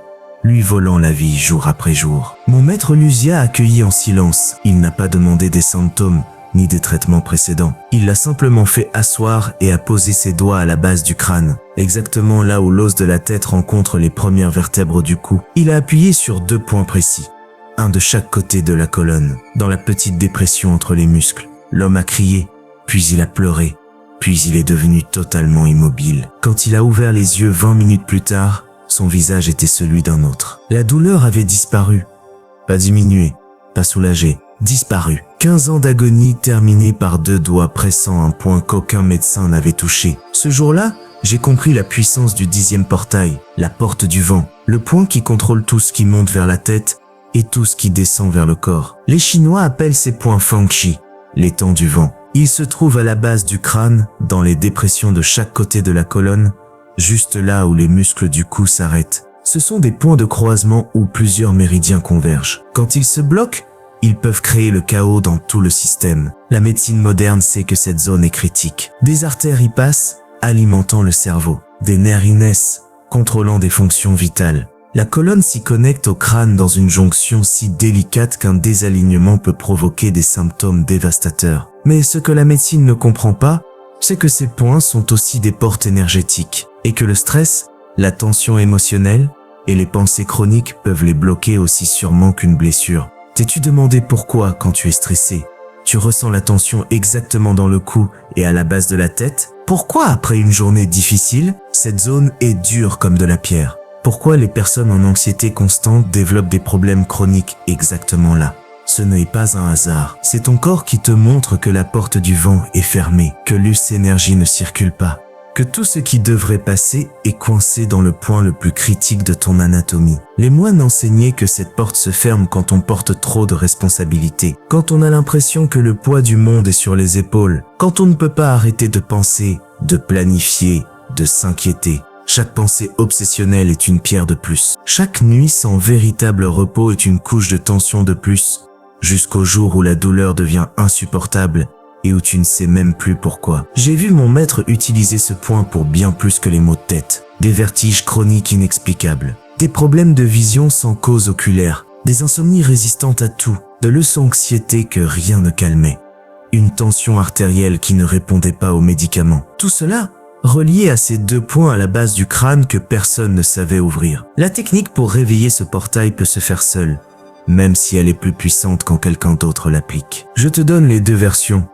lui volant la vie jour après jour. Mon maître Lusia accueillit en silence. Il n'a pas demandé des symptômes, ni des traitements précédents. Il l'a simplement fait asseoir et a posé ses doigts à la base du crâne, exactement là où l'os de la tête rencontre les premières vertèbres du cou. Il a appuyé sur 2 points précis, un de chaque côté de la colonne, dans la petite dépression entre les muscles. L'homme a crié, puis il a pleuré, puis il est devenu totalement immobile. Quand il a ouvert les yeux 20 minutes plus tard, son visage était celui d'un autre. La douleur avait disparu, pas diminué, pas soulagé, disparu. 15 ans d'agonie terminés par 2 doigts pressant un point qu'aucun médecin n'avait touché. Ce jour-là, j'ai compris la puissance du 10e portail, la porte du vent, le point qui contrôle tout ce qui monte vers la tête et tout ce qui descend vers le corps. Les Chinois appellent ces points Fengqi, les temps du vent. Ils se trouvent à la base du crâne, dans les dépressions de chaque côté de la colonne, juste là où les muscles du cou s'arrêtent. Ce sont des points de croisement où plusieurs méridiens convergent. Quand ils se bloquent, ils peuvent créer le chaos dans tout le système. La médecine moderne sait que cette zone est critique. Des artères y passent, alimentant le cerveau. Des nerfs y naissent, contrôlant des fonctions vitales. La colonne s'y connecte au crâne dans une jonction si délicate qu'un désalignement peut provoquer des symptômes dévastateurs. Mais ce que la médecine ne comprend pas, c'est que ces points sont aussi des portes énergétiques et que le stress, la tension émotionnelle et les pensées chroniques peuvent les bloquer aussi sûrement qu'une blessure. T'es-tu demandé pourquoi, quand tu es stressé, tu ressens la tension exactement dans le cou et à la base de la tête? Pourquoi, après une journée difficile, cette zone est dure comme de la pierre? Pourquoi les personnes en anxiété constante développent des problèmes chroniques exactement là? Ce n'est pas un hasard. C'est ton corps qui te montre que la porte du vent est fermée, que l'énergie ne circule pas, que tout ce qui devrait passer est coincé dans le point le plus critique de ton anatomie. Les moines enseignaient que cette porte se ferme quand on porte trop de responsabilités, quand on a l'impression que le poids du monde est sur les épaules, quand on ne peut pas arrêter de penser, de planifier, de s'inquiéter. Chaque pensée obsessionnelle est une pierre de plus. Chaque nuit sans véritable repos est une couche de tension de plus, jusqu'au jour où la douleur devient insupportable et où tu ne sais même plus pourquoi. J'ai vu mon maître utiliser ce point pour bien plus que les maux de tête. Des vertiges chroniques inexplicables, des problèmes de vision sans cause oculaire, des insomnies résistantes à tout, de l'anxiété que rien ne calmait, une tension artérielle qui ne répondait pas aux médicaments. Tout cela relié à ces 2 points à la base du crâne que personne ne savait ouvrir. La technique pour réveiller ce portail peut se faire seule, même si elle est plus puissante quand quelqu'un d'autre l'applique. Je te donne les 2 versions.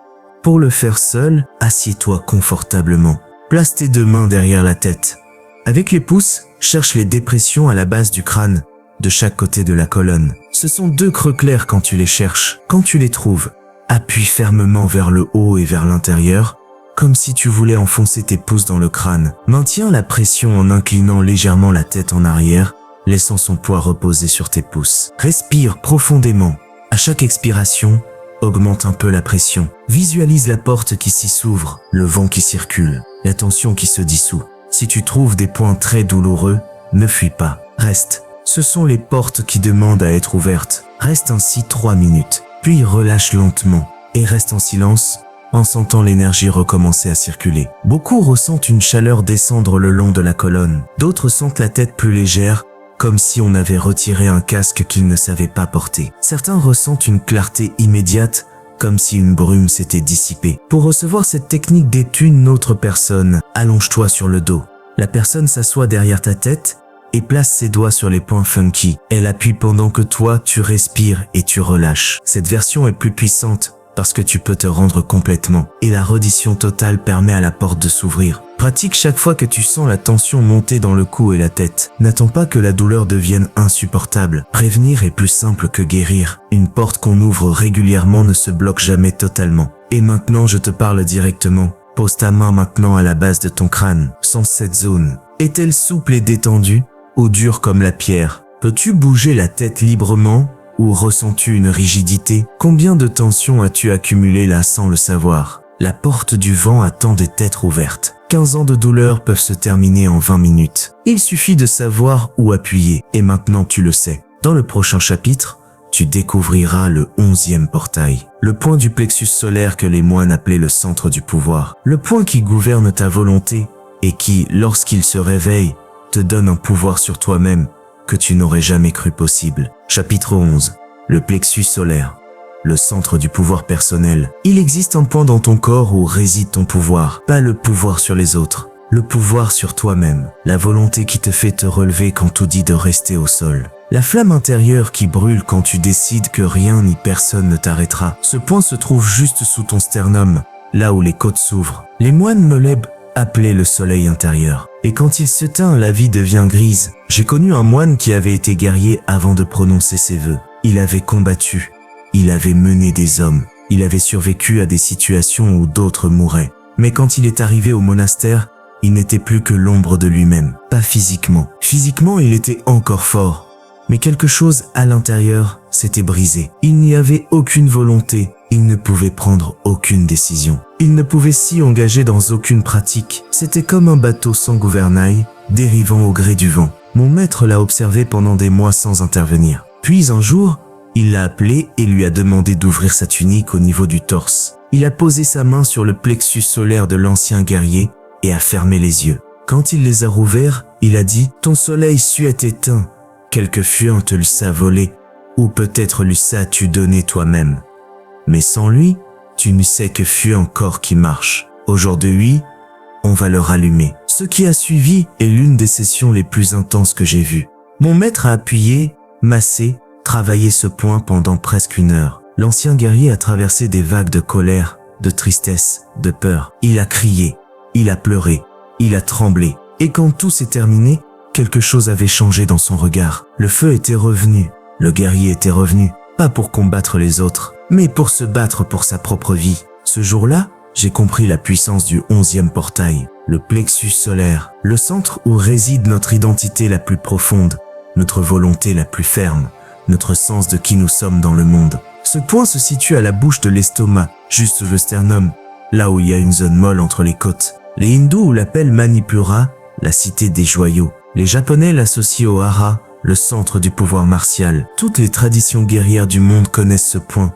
Pour le faire seul, assieds-toi confortablement. Place tes 2 mains derrière la tête. Avec les pouces, cherche les dépressions à la base du crâne, de chaque côté de la colonne. Ce sont 2 creux clairs quand tu les cherches. Quand tu les trouves, appuie fermement vers le haut et vers l'intérieur, comme si tu voulais enfoncer tes pouces dans le crâne. Maintiens la pression en inclinant légèrement la tête en arrière, laissant son poids reposer sur tes pouces. Respire profondément. À chaque expiration, augmente un peu la pression. Visualise la porte qui s'y s'ouvre, le vent qui circule, la tension qui se dissout. Si tu trouves des points très douloureux, ne fuis pas. Reste. Ce sont les portes qui demandent à être ouvertes. Reste ainsi 3 minutes, puis relâche lentement et reste en silence, en sentant l'énergie recommencer à circuler. Beaucoup ressentent une chaleur descendre le long de la colonne. D'autres sentent la tête plus légère, comme si on avait retiré un casque qu'ils ne savaient pas porter. Certains ressentent une clarté immédiate, comme si une brume s'était dissipée. Pour recevoir cette technique d'aide une autre personne, allonge-toi sur le dos. La personne s'assoit derrière ta tête et place ses doigts sur les points Fengqi. Elle appuie pendant que toi, tu respires et tu relâches. Cette version est plus puissante, parce que tu peux te rendre complètement, et la reddition totale permet à la porte de s'ouvrir. Pratique chaque fois que tu sens la tension monter dans le cou et la tête. N'attends pas que la douleur devienne insupportable. Prévenir est plus simple que guérir. Une porte qu'on ouvre régulièrement ne se bloque jamais totalement. Et maintenant, je te parle directement. Pose ta main maintenant à la base de ton crâne. Sens cette zone. Est-elle souple et détendue, ou dure comme la pierre? Peux-tu bouger la tête librement? Ou ressens-tu une rigidité? Combien de tension as-tu accumulé là sans le savoir? La porte du vent attend d'être ouverte. 15 ans de douleur peuvent se terminer en 20 minutes. Il suffit de savoir où appuyer, et maintenant tu le sais. Dans le prochain chapitre, tu découvriras le 11e portail, le point du plexus solaire que les moines appelaient le centre du pouvoir, le point qui gouverne ta volonté et qui, lorsqu'il se réveille, te donne un pouvoir sur toi-même que tu n'aurais jamais cru possible. Chapitre 11. Le plexus solaire, le centre du pouvoir personnel. Il existe un point dans ton corps où réside ton pouvoir, pas le pouvoir sur les autres, le pouvoir sur toi-même, la volonté qui te fait te relever quand tout dit de rester au sol. La flamme intérieure qui brûle quand tu décides que rien ni personne ne t'arrêtera. Ce point se trouve juste sous ton sternum, là où les côtes s'ouvrent. Les moines Moleb appelaient le soleil intérieur. Et quand il s'éteint, la vie devient grise. J'ai connu un moine qui avait été guerrier avant de prononcer ses vœux. Il avait combattu, il avait mené des hommes, il avait survécu à des situations où d'autres mouraient. Mais quand il est arrivé au monastère, il n'était plus que l'ombre de lui-même, pas physiquement. Physiquement, il était encore fort. Mais quelque chose à l'intérieur s'était brisé. Il n'y avait aucune volonté, il ne pouvait prendre aucune décision. Il ne pouvait s'y engager dans aucune pratique. C'était comme un bateau sans gouvernail, dérivant au gré du vent. Mon maître l'a observé pendant des mois sans intervenir. Puis un jour, il l'a appelé et lui a demandé d'ouvrir sa tunique au niveau du torse. Il a posé sa main sur le plexus solaire de l'ancien guerrier et a fermé les yeux. Quand il les a rouverts, il a dit « Ton soleil suet éteint. Quelque fuant te l'eût volé, ou peut-être l'eût-tu donné toi-même. Mais sans lui, tu ne sais que fut un corps qui marche. Aujourd'hui, on va le rallumer. » Ce qui a suivi est l'une des sessions les plus intenses que j'ai vues. Mon maître a appuyé, massé, travaillé ce point pendant presque 1 heure. L'ancien guerrier a traversé des vagues de colère, de tristesse, de peur. Il a crié, il a pleuré, il a tremblé. Et quand tout s'est terminé, quelque chose avait changé dans son regard. Le feu était revenu, le guerrier était revenu, pas pour combattre les autres, mais pour se battre pour sa propre vie. Ce jour-là, j'ai compris la puissance du 11e portail, le plexus solaire, le centre où réside notre identité la plus profonde, notre volonté la plus ferme, notre sens de qui nous sommes dans le monde. Ce point se situe à la bouche de l'estomac, juste sous le sternum, là où il y a une zone molle entre les côtes. Les hindous l'appellent Manipura, la cité des joyaux. Les Japonais l'associent au hara, le centre du pouvoir martial. Toutes les traditions guerrières du monde connaissent ce point,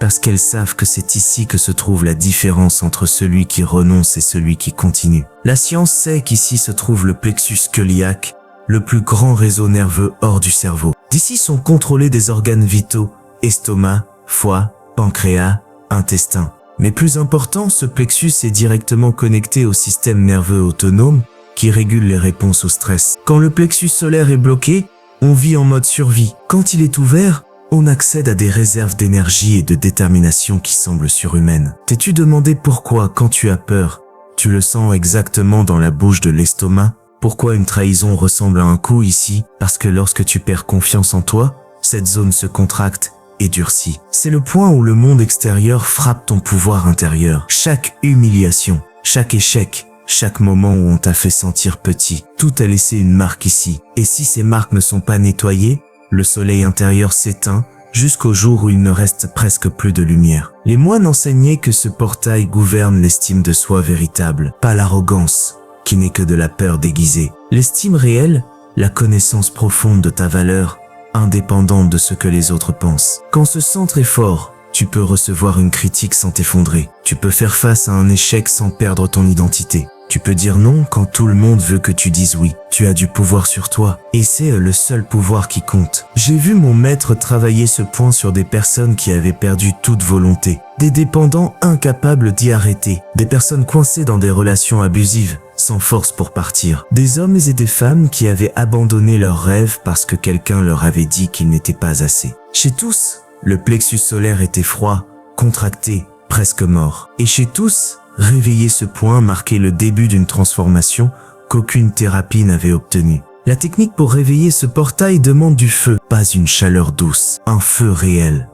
parce qu'elles savent que c'est ici que se trouve la différence entre celui qui renonce et celui qui continue. La science sait qu'ici se trouve le plexus squeliaque, le plus grand réseau nerveux hors du cerveau. D'ici sont contrôlés des organes vitaux, estomac, foie, pancréas, intestin. Mais plus important, ce plexus est directement connecté au système nerveux autonome qui régule les réponses au stress. Quand le plexus solaire est bloqué, on vit en mode survie. Quand il est ouvert, on accède à des réserves d'énergie et de détermination qui semblent surhumaines. T'es-tu demandé pourquoi, quand tu as peur, tu le sens exactement dans la bouche de l'estomac? Pourquoi une trahison ressemble à un coup ici? Parce que lorsque tu perds confiance en toi, cette zone se contracte et durcit. C'est le point où le monde extérieur frappe ton pouvoir intérieur. Chaque humiliation, chaque échec, chaque moment où on t'a fait sentir petit, tout a laissé une marque ici. Et si ces marques ne sont pas nettoyées, le soleil intérieur s'éteint jusqu'au jour où il ne reste presque plus de lumière. Les moines enseignaient que ce portail gouverne l'estime de soi véritable, pas l'arrogance, qui n'est que de la peur déguisée. L'estime réelle, la connaissance profonde de ta valeur, indépendante de ce que les autres pensent. Quand ce centre est fort, tu peux recevoir une critique sans t'effondrer. Tu peux faire face à un échec sans perdre ton identité. Tu peux dire non quand tout le monde veut que tu dises oui. Tu as du pouvoir sur toi et c'est le seul pouvoir qui compte. J'ai vu mon maître travailler ce point sur des personnes qui avaient perdu toute volonté. Des dépendants incapables d'y arrêter. Des personnes coincées dans des relations abusives, sans force pour partir. Des hommes et des femmes qui avaient abandonné leurs rêves parce que quelqu'un leur avait dit qu'ils n'étaient pas assez. Chez tous, le plexus solaire était froid, contracté, presque mort. Et chez tous, réveiller ce point marquait le début d'une transformation qu'aucune thérapie n'avait obtenue. La technique pour réveiller ce portail demande du feu, pas une chaleur douce, un feu réel,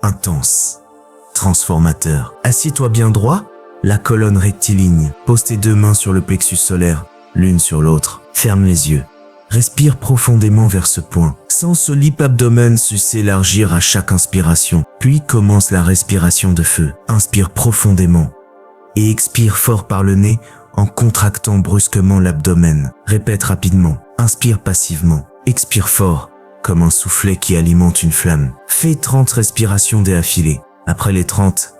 intense, transformateur. Assieds-toi bien droit, la colonne rectiligne. Pose tes 2 mains sur le plexus solaire, l'une sur l'autre. Ferme les yeux. Respire profondément vers ce point. Sens ce lip-abdomen s'élargir à chaque inspiration. Puis commence la respiration de feu. Inspire profondément et expire fort par le nez en contractant brusquement l'abdomen. Répète rapidement. Inspire passivement. Expire fort comme un soufflet qui alimente une flamme. Fais 30 respirations d'affilée. Après les 30,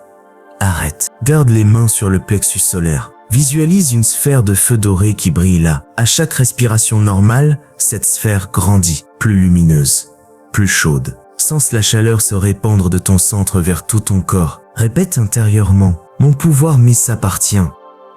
arrête. Garde les mains sur le plexus solaire. Visualise une sphère de feu doré qui brille là. À chaque respiration normale, cette sphère grandit, plus lumineuse, plus chaude. Sens la chaleur se répandre de ton centre vers tout ton corps. Répète intérieurement, mon pouvoir m'y s'appartient.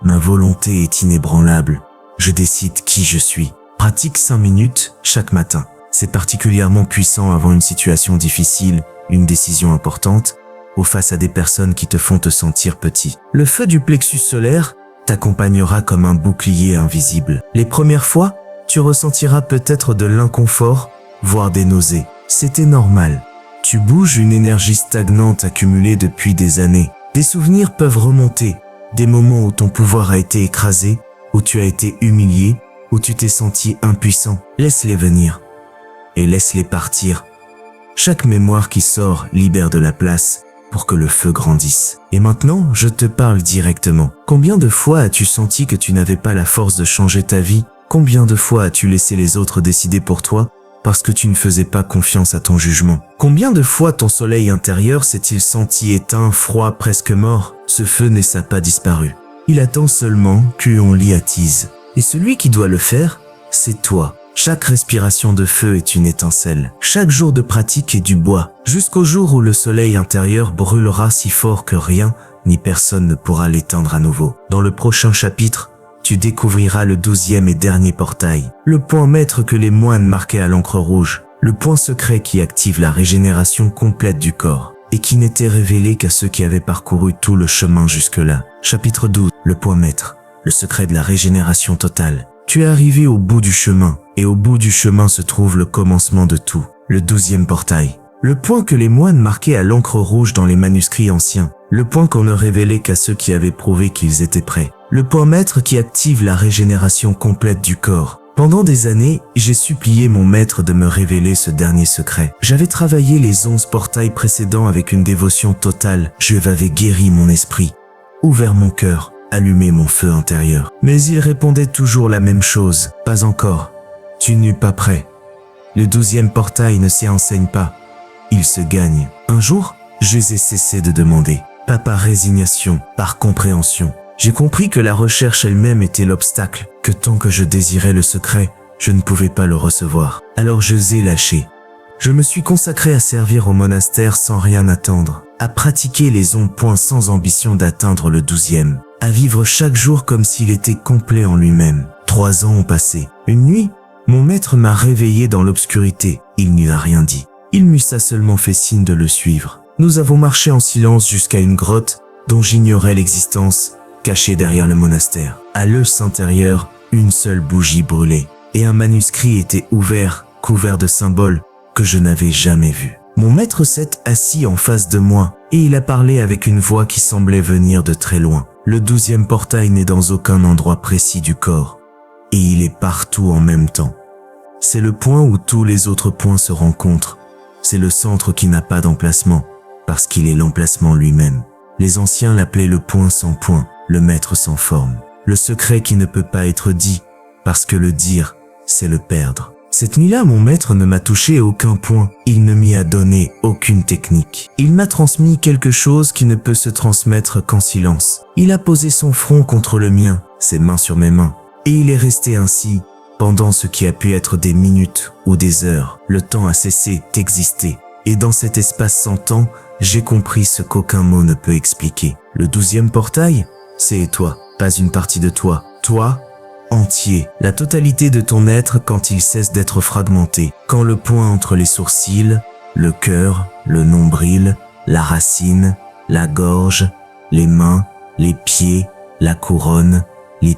Ma volonté est inébranlable. Je décide qui je suis. Pratique 5 minutes chaque matin. C'est particulièrement puissant avant une situation difficile, une décision importante, ou face à des personnes qui te font te sentir petit. Le feu du plexus solaire t'accompagnera comme un bouclier invisible. Les premières fois, tu ressentiras peut-être de l'inconfort, voire des nausées. C'était normal. Tu bouges une énergie stagnante accumulée depuis des années. Des souvenirs peuvent remonter, des moments où ton pouvoir a été écrasé, où tu as été humilié, où tu t'es senti impuissant. Laisse-les venir et laisse-les partir. Chaque mémoire qui sort libère de la place pour que le feu grandisse. Et maintenant, je te parle directement. Combien de fois as-tu senti que tu n'avais pas la force de changer ta vie? Combien de fois as-tu laissé les autres décider pour toi parce que tu ne faisais pas confiance à ton jugement? Combien de fois ton soleil intérieur s'est-il senti éteint, froid, presque mort? Ce feu n'est pas disparu. Il attend seulement qu'on l'y attise. Et celui qui doit le faire, c'est toi. Chaque respiration de feu est une étincelle. Chaque jour de pratique est du bois, jusqu'au jour où le soleil intérieur brûlera si fort que rien ni personne ne pourra l'éteindre à nouveau. Dans le prochain chapitre, tu découvriras le 12e et dernier portail, le point maître que les moines marquaient à l'encre rouge, le point secret qui active la régénération complète du corps, et qui n'était révélé qu'à ceux qui avaient parcouru tout le chemin jusque-là. Chapitre 12, le point maître, le secret de la régénération totale. Tu es arrivé au bout du chemin, et au bout du chemin se trouve le commencement de tout, le 12e portail. Le point que les moines marquaient à l'encre rouge dans les manuscrits anciens, le point qu'on ne révélait qu'à ceux qui avaient prouvé qu'ils étaient prêts. Le point maître qui active la régénération complète du corps. Pendant des années, j'ai supplié mon maître de me révéler ce dernier secret. J'avais travaillé les 11 portails précédents avec une dévotion totale. Je avais guéri mon esprit, ouvert mon cœur, allumé mon feu intérieur. Mais il répondait toujours la même chose. Pas encore. Tu n'es pas prêt. Le 12e portail ne s'y enseigne pas. Il se gagne. Un jour, je n'ai cessé de demander. Pas par résignation, par compréhension. J'ai compris que la recherche elle-même était l'obstacle, que tant que je désirais le secret, je ne pouvais pas le recevoir. Alors je l'ai lâché. Je me suis consacré à servir au monastère sans rien attendre, à pratiquer les 11 points sans ambition d'atteindre le 12e, à vivre chaque jour comme s'il était complet en lui-même. 3 ans ont passé. Une nuit, mon maître m'a réveillé dans l'obscurité. Il n'y a rien dit. Il m'eut seulement fait signe de le suivre. Nous avons marché en silence jusqu'à une grotte dont j'ignorais l'existence, cachée derrière le monastère. À l'œuf intérieur, une seule bougie brûlait, et un manuscrit était ouvert, couvert de symboles que je n'avais jamais vus. Mon maître s'est assis en face de moi, et il a parlé avec une voix qui semblait venir de très loin. Le 12e portail n'est dans aucun endroit précis du corps, et il est partout en même temps. C'est le point où tous les autres points se rencontrent. C'est le centre qui n'a pas d'emplacement, parce qu'il est l'emplacement lui-même. Les anciens l'appelaient le point sans point, le maître sans forme. Le secret qui ne peut pas être dit, parce que le dire, c'est le perdre. Cette nuit-là, mon maître ne m'a touché à aucun point. Il ne m'y a donné aucune technique. Il m'a transmis quelque chose qui ne peut se transmettre qu'en silence. Il a posé son front contre le mien, ses mains sur mes mains. Et il est resté ainsi, pendant ce qui a pu être des minutes ou des heures. Le temps a cessé d'exister. Et dans cet espace sans temps, j'ai compris ce qu'aucun mot ne peut expliquer. Le 12e portail, c'est toi, pas une partie de toi. Toi, entier, la totalité de ton être quand il cesse d'être fragmenté. Quand le point entre les sourcils, le cœur, le nombril, la racine, la gorge, les mains, les pieds, la couronne,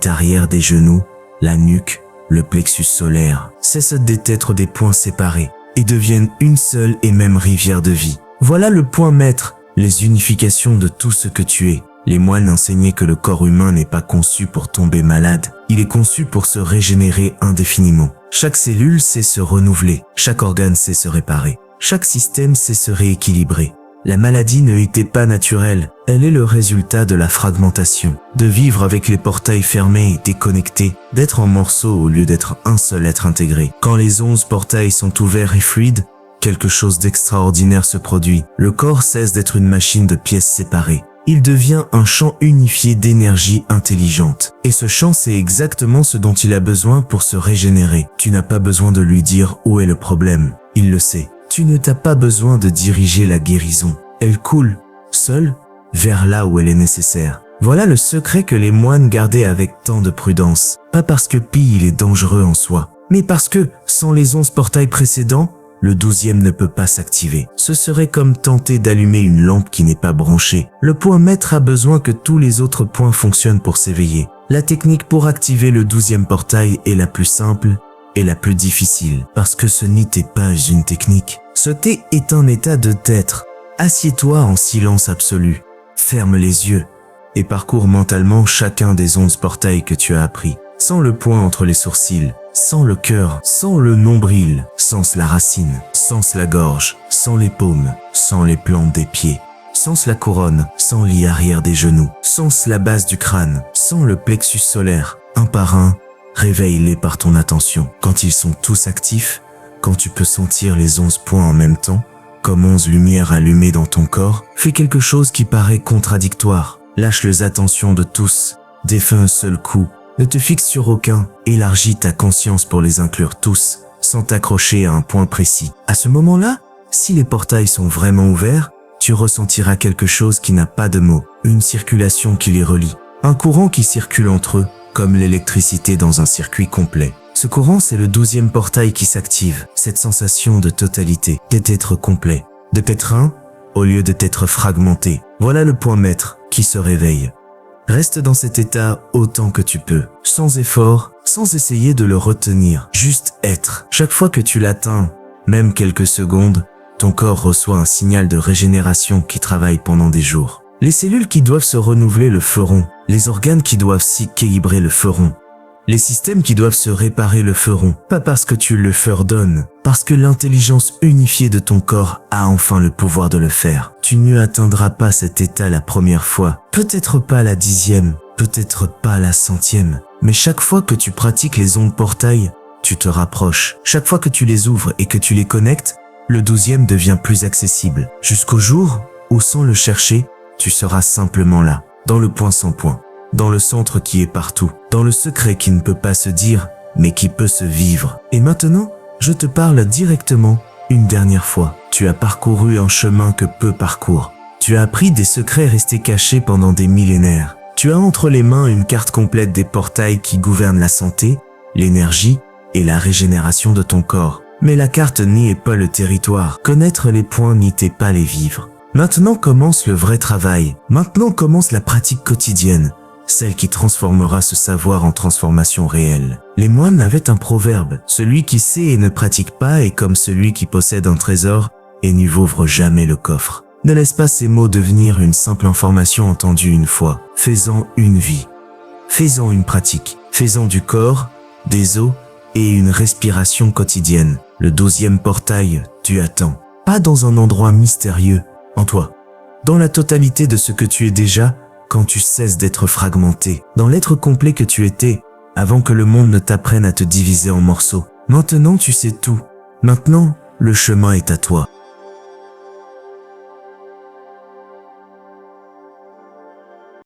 l'arrière des genoux, la nuque, le plexus solaire, cessent d'être des points séparés et deviennent une seule et même rivière de vie. Voilà le point maître, les unifications de tout ce que tu es. Les moines enseignaient que le corps humain n'est pas conçu pour tomber malade. Il est conçu pour se régénérer indéfiniment. Chaque cellule sait se renouveler. Chaque organe sait se réparer. Chaque système sait se rééquilibrer. La maladie ne était pas naturelle, elle est le résultat de la fragmentation. De vivre avec les portails fermés et déconnectés, d'être en morceaux au lieu d'être un seul être intégré. Quand les 11 portails sont ouverts et fluides, quelque chose d'extraordinaire se produit. Le corps cesse d'être une machine de pièces séparées. Il devient un champ unifié d'énergie intelligente. Et ce champ, c'est exactement ce dont il a besoin pour se régénérer. Tu n'as pas besoin de lui dire où est le problème. Il le sait. Tu ne t'as pas besoin de diriger la guérison. Elle coule, seule, vers là où elle est nécessaire. Voilà le secret que les moines gardaient avec tant de prudence. Pas parce que Pi il est dangereux en soi, mais parce que, sans les 11 portails précédents, le 12e ne peut pas s'activer. Ce serait comme tenter d'allumer une lampe qui n'est pas branchée. Le point maître a besoin que tous les autres points fonctionnent pour s'éveiller. La technique pour activer le 12e portail est la plus simple et la plus difficile, parce que ce n'était pas une technique. Ce thé est un état d'être. Assieds-toi en silence absolu, ferme les yeux et parcours mentalement chacun des 11 portails que tu as appris. Sans le point entre les sourcils, sans le cœur, sans le nombril, sans la racine, sans la gorge, sans les paumes, sans les plantes des pieds, sans la couronne, sans l'y arrière des genoux, sans la base du crâne, sans le plexus solaire. Un par un, réveille-les par ton attention. Quand ils sont tous actifs, quand tu peux sentir les 11 points en même temps, comme 11 lumières allumées dans ton corps, fais quelque chose qui paraît contradictoire. Lâche les attentions de tous, défais un seul coup. Ne te fixe sur aucun, élargis ta conscience pour les inclure tous, sans t'accrocher à un point précis. À ce moment-là, si les portails sont vraiment ouverts, tu ressentiras quelque chose qui n'a pas de mots, une circulation qui les relie, un courant qui circule entre eux, comme l'électricité dans un circuit complet. Ce courant, c'est le 12e portail qui s'active, cette sensation de totalité, d'être complet, de t'être un, au lieu de t'être fragmenté. Voilà le point maître qui se réveille. Reste dans cet état autant que tu peux, sans effort, sans essayer de le retenir, juste être. Chaque fois que tu l'atteins, même quelques secondes, ton corps reçoit un signal de régénération qui travaille pendant des jours. Les cellules qui doivent se renouveler le feront, les organes qui doivent s'équilibrer le feront. Les systèmes qui doivent se réparer le feront, pas parce que tu le ordonnes, parce que l'intelligence unifiée de ton corps a enfin le pouvoir de le faire. Tu ne atteindras pas cet état la première fois, peut-être pas la 10e, peut-être pas la 100e, mais chaque fois que tu pratiques les ondes portails, tu te rapproches. Chaque fois que tu les ouvres et que tu les connectes, le 12e devient plus accessible, jusqu'au jour où, sans le chercher, tu seras simplement là, dans le point sans point. Dans le centre qui est partout, dans le secret qui ne peut pas se dire, mais qui peut se vivre. Et maintenant, je te parle directement, une dernière fois. Tu as parcouru un chemin que peu parcourent. Tu as appris des secrets restés cachés pendant des millénaires. Tu as entre les mains une carte complète des portails qui gouvernent la santé, l'énergie et la régénération de ton corps. Mais la carte n'y est pas le territoire. Connaître les points n'y t'est pas les vivre. Maintenant commence le vrai travail. Maintenant commence la pratique quotidienne. Celle qui transformera ce savoir en transformation réelle. Les moines avaient un proverbe, celui qui sait et ne pratique pas est comme celui qui possède un trésor et n'y ouvre jamais le coffre. Ne laisse pas ces mots devenir une simple information entendue une fois. Fais-en une vie. Fais-en une pratique. Fais-en du corps, des os et une respiration quotidienne. Le 12e portail, tu attends. Pas dans un endroit mystérieux, en toi. Dans la totalité de ce que tu es déjà, quand tu cesses d'être fragmenté, dans l'être complet que tu étais, avant que le monde ne t'apprenne à te diviser en morceaux. Maintenant, tu sais tout. Maintenant, le chemin est à toi.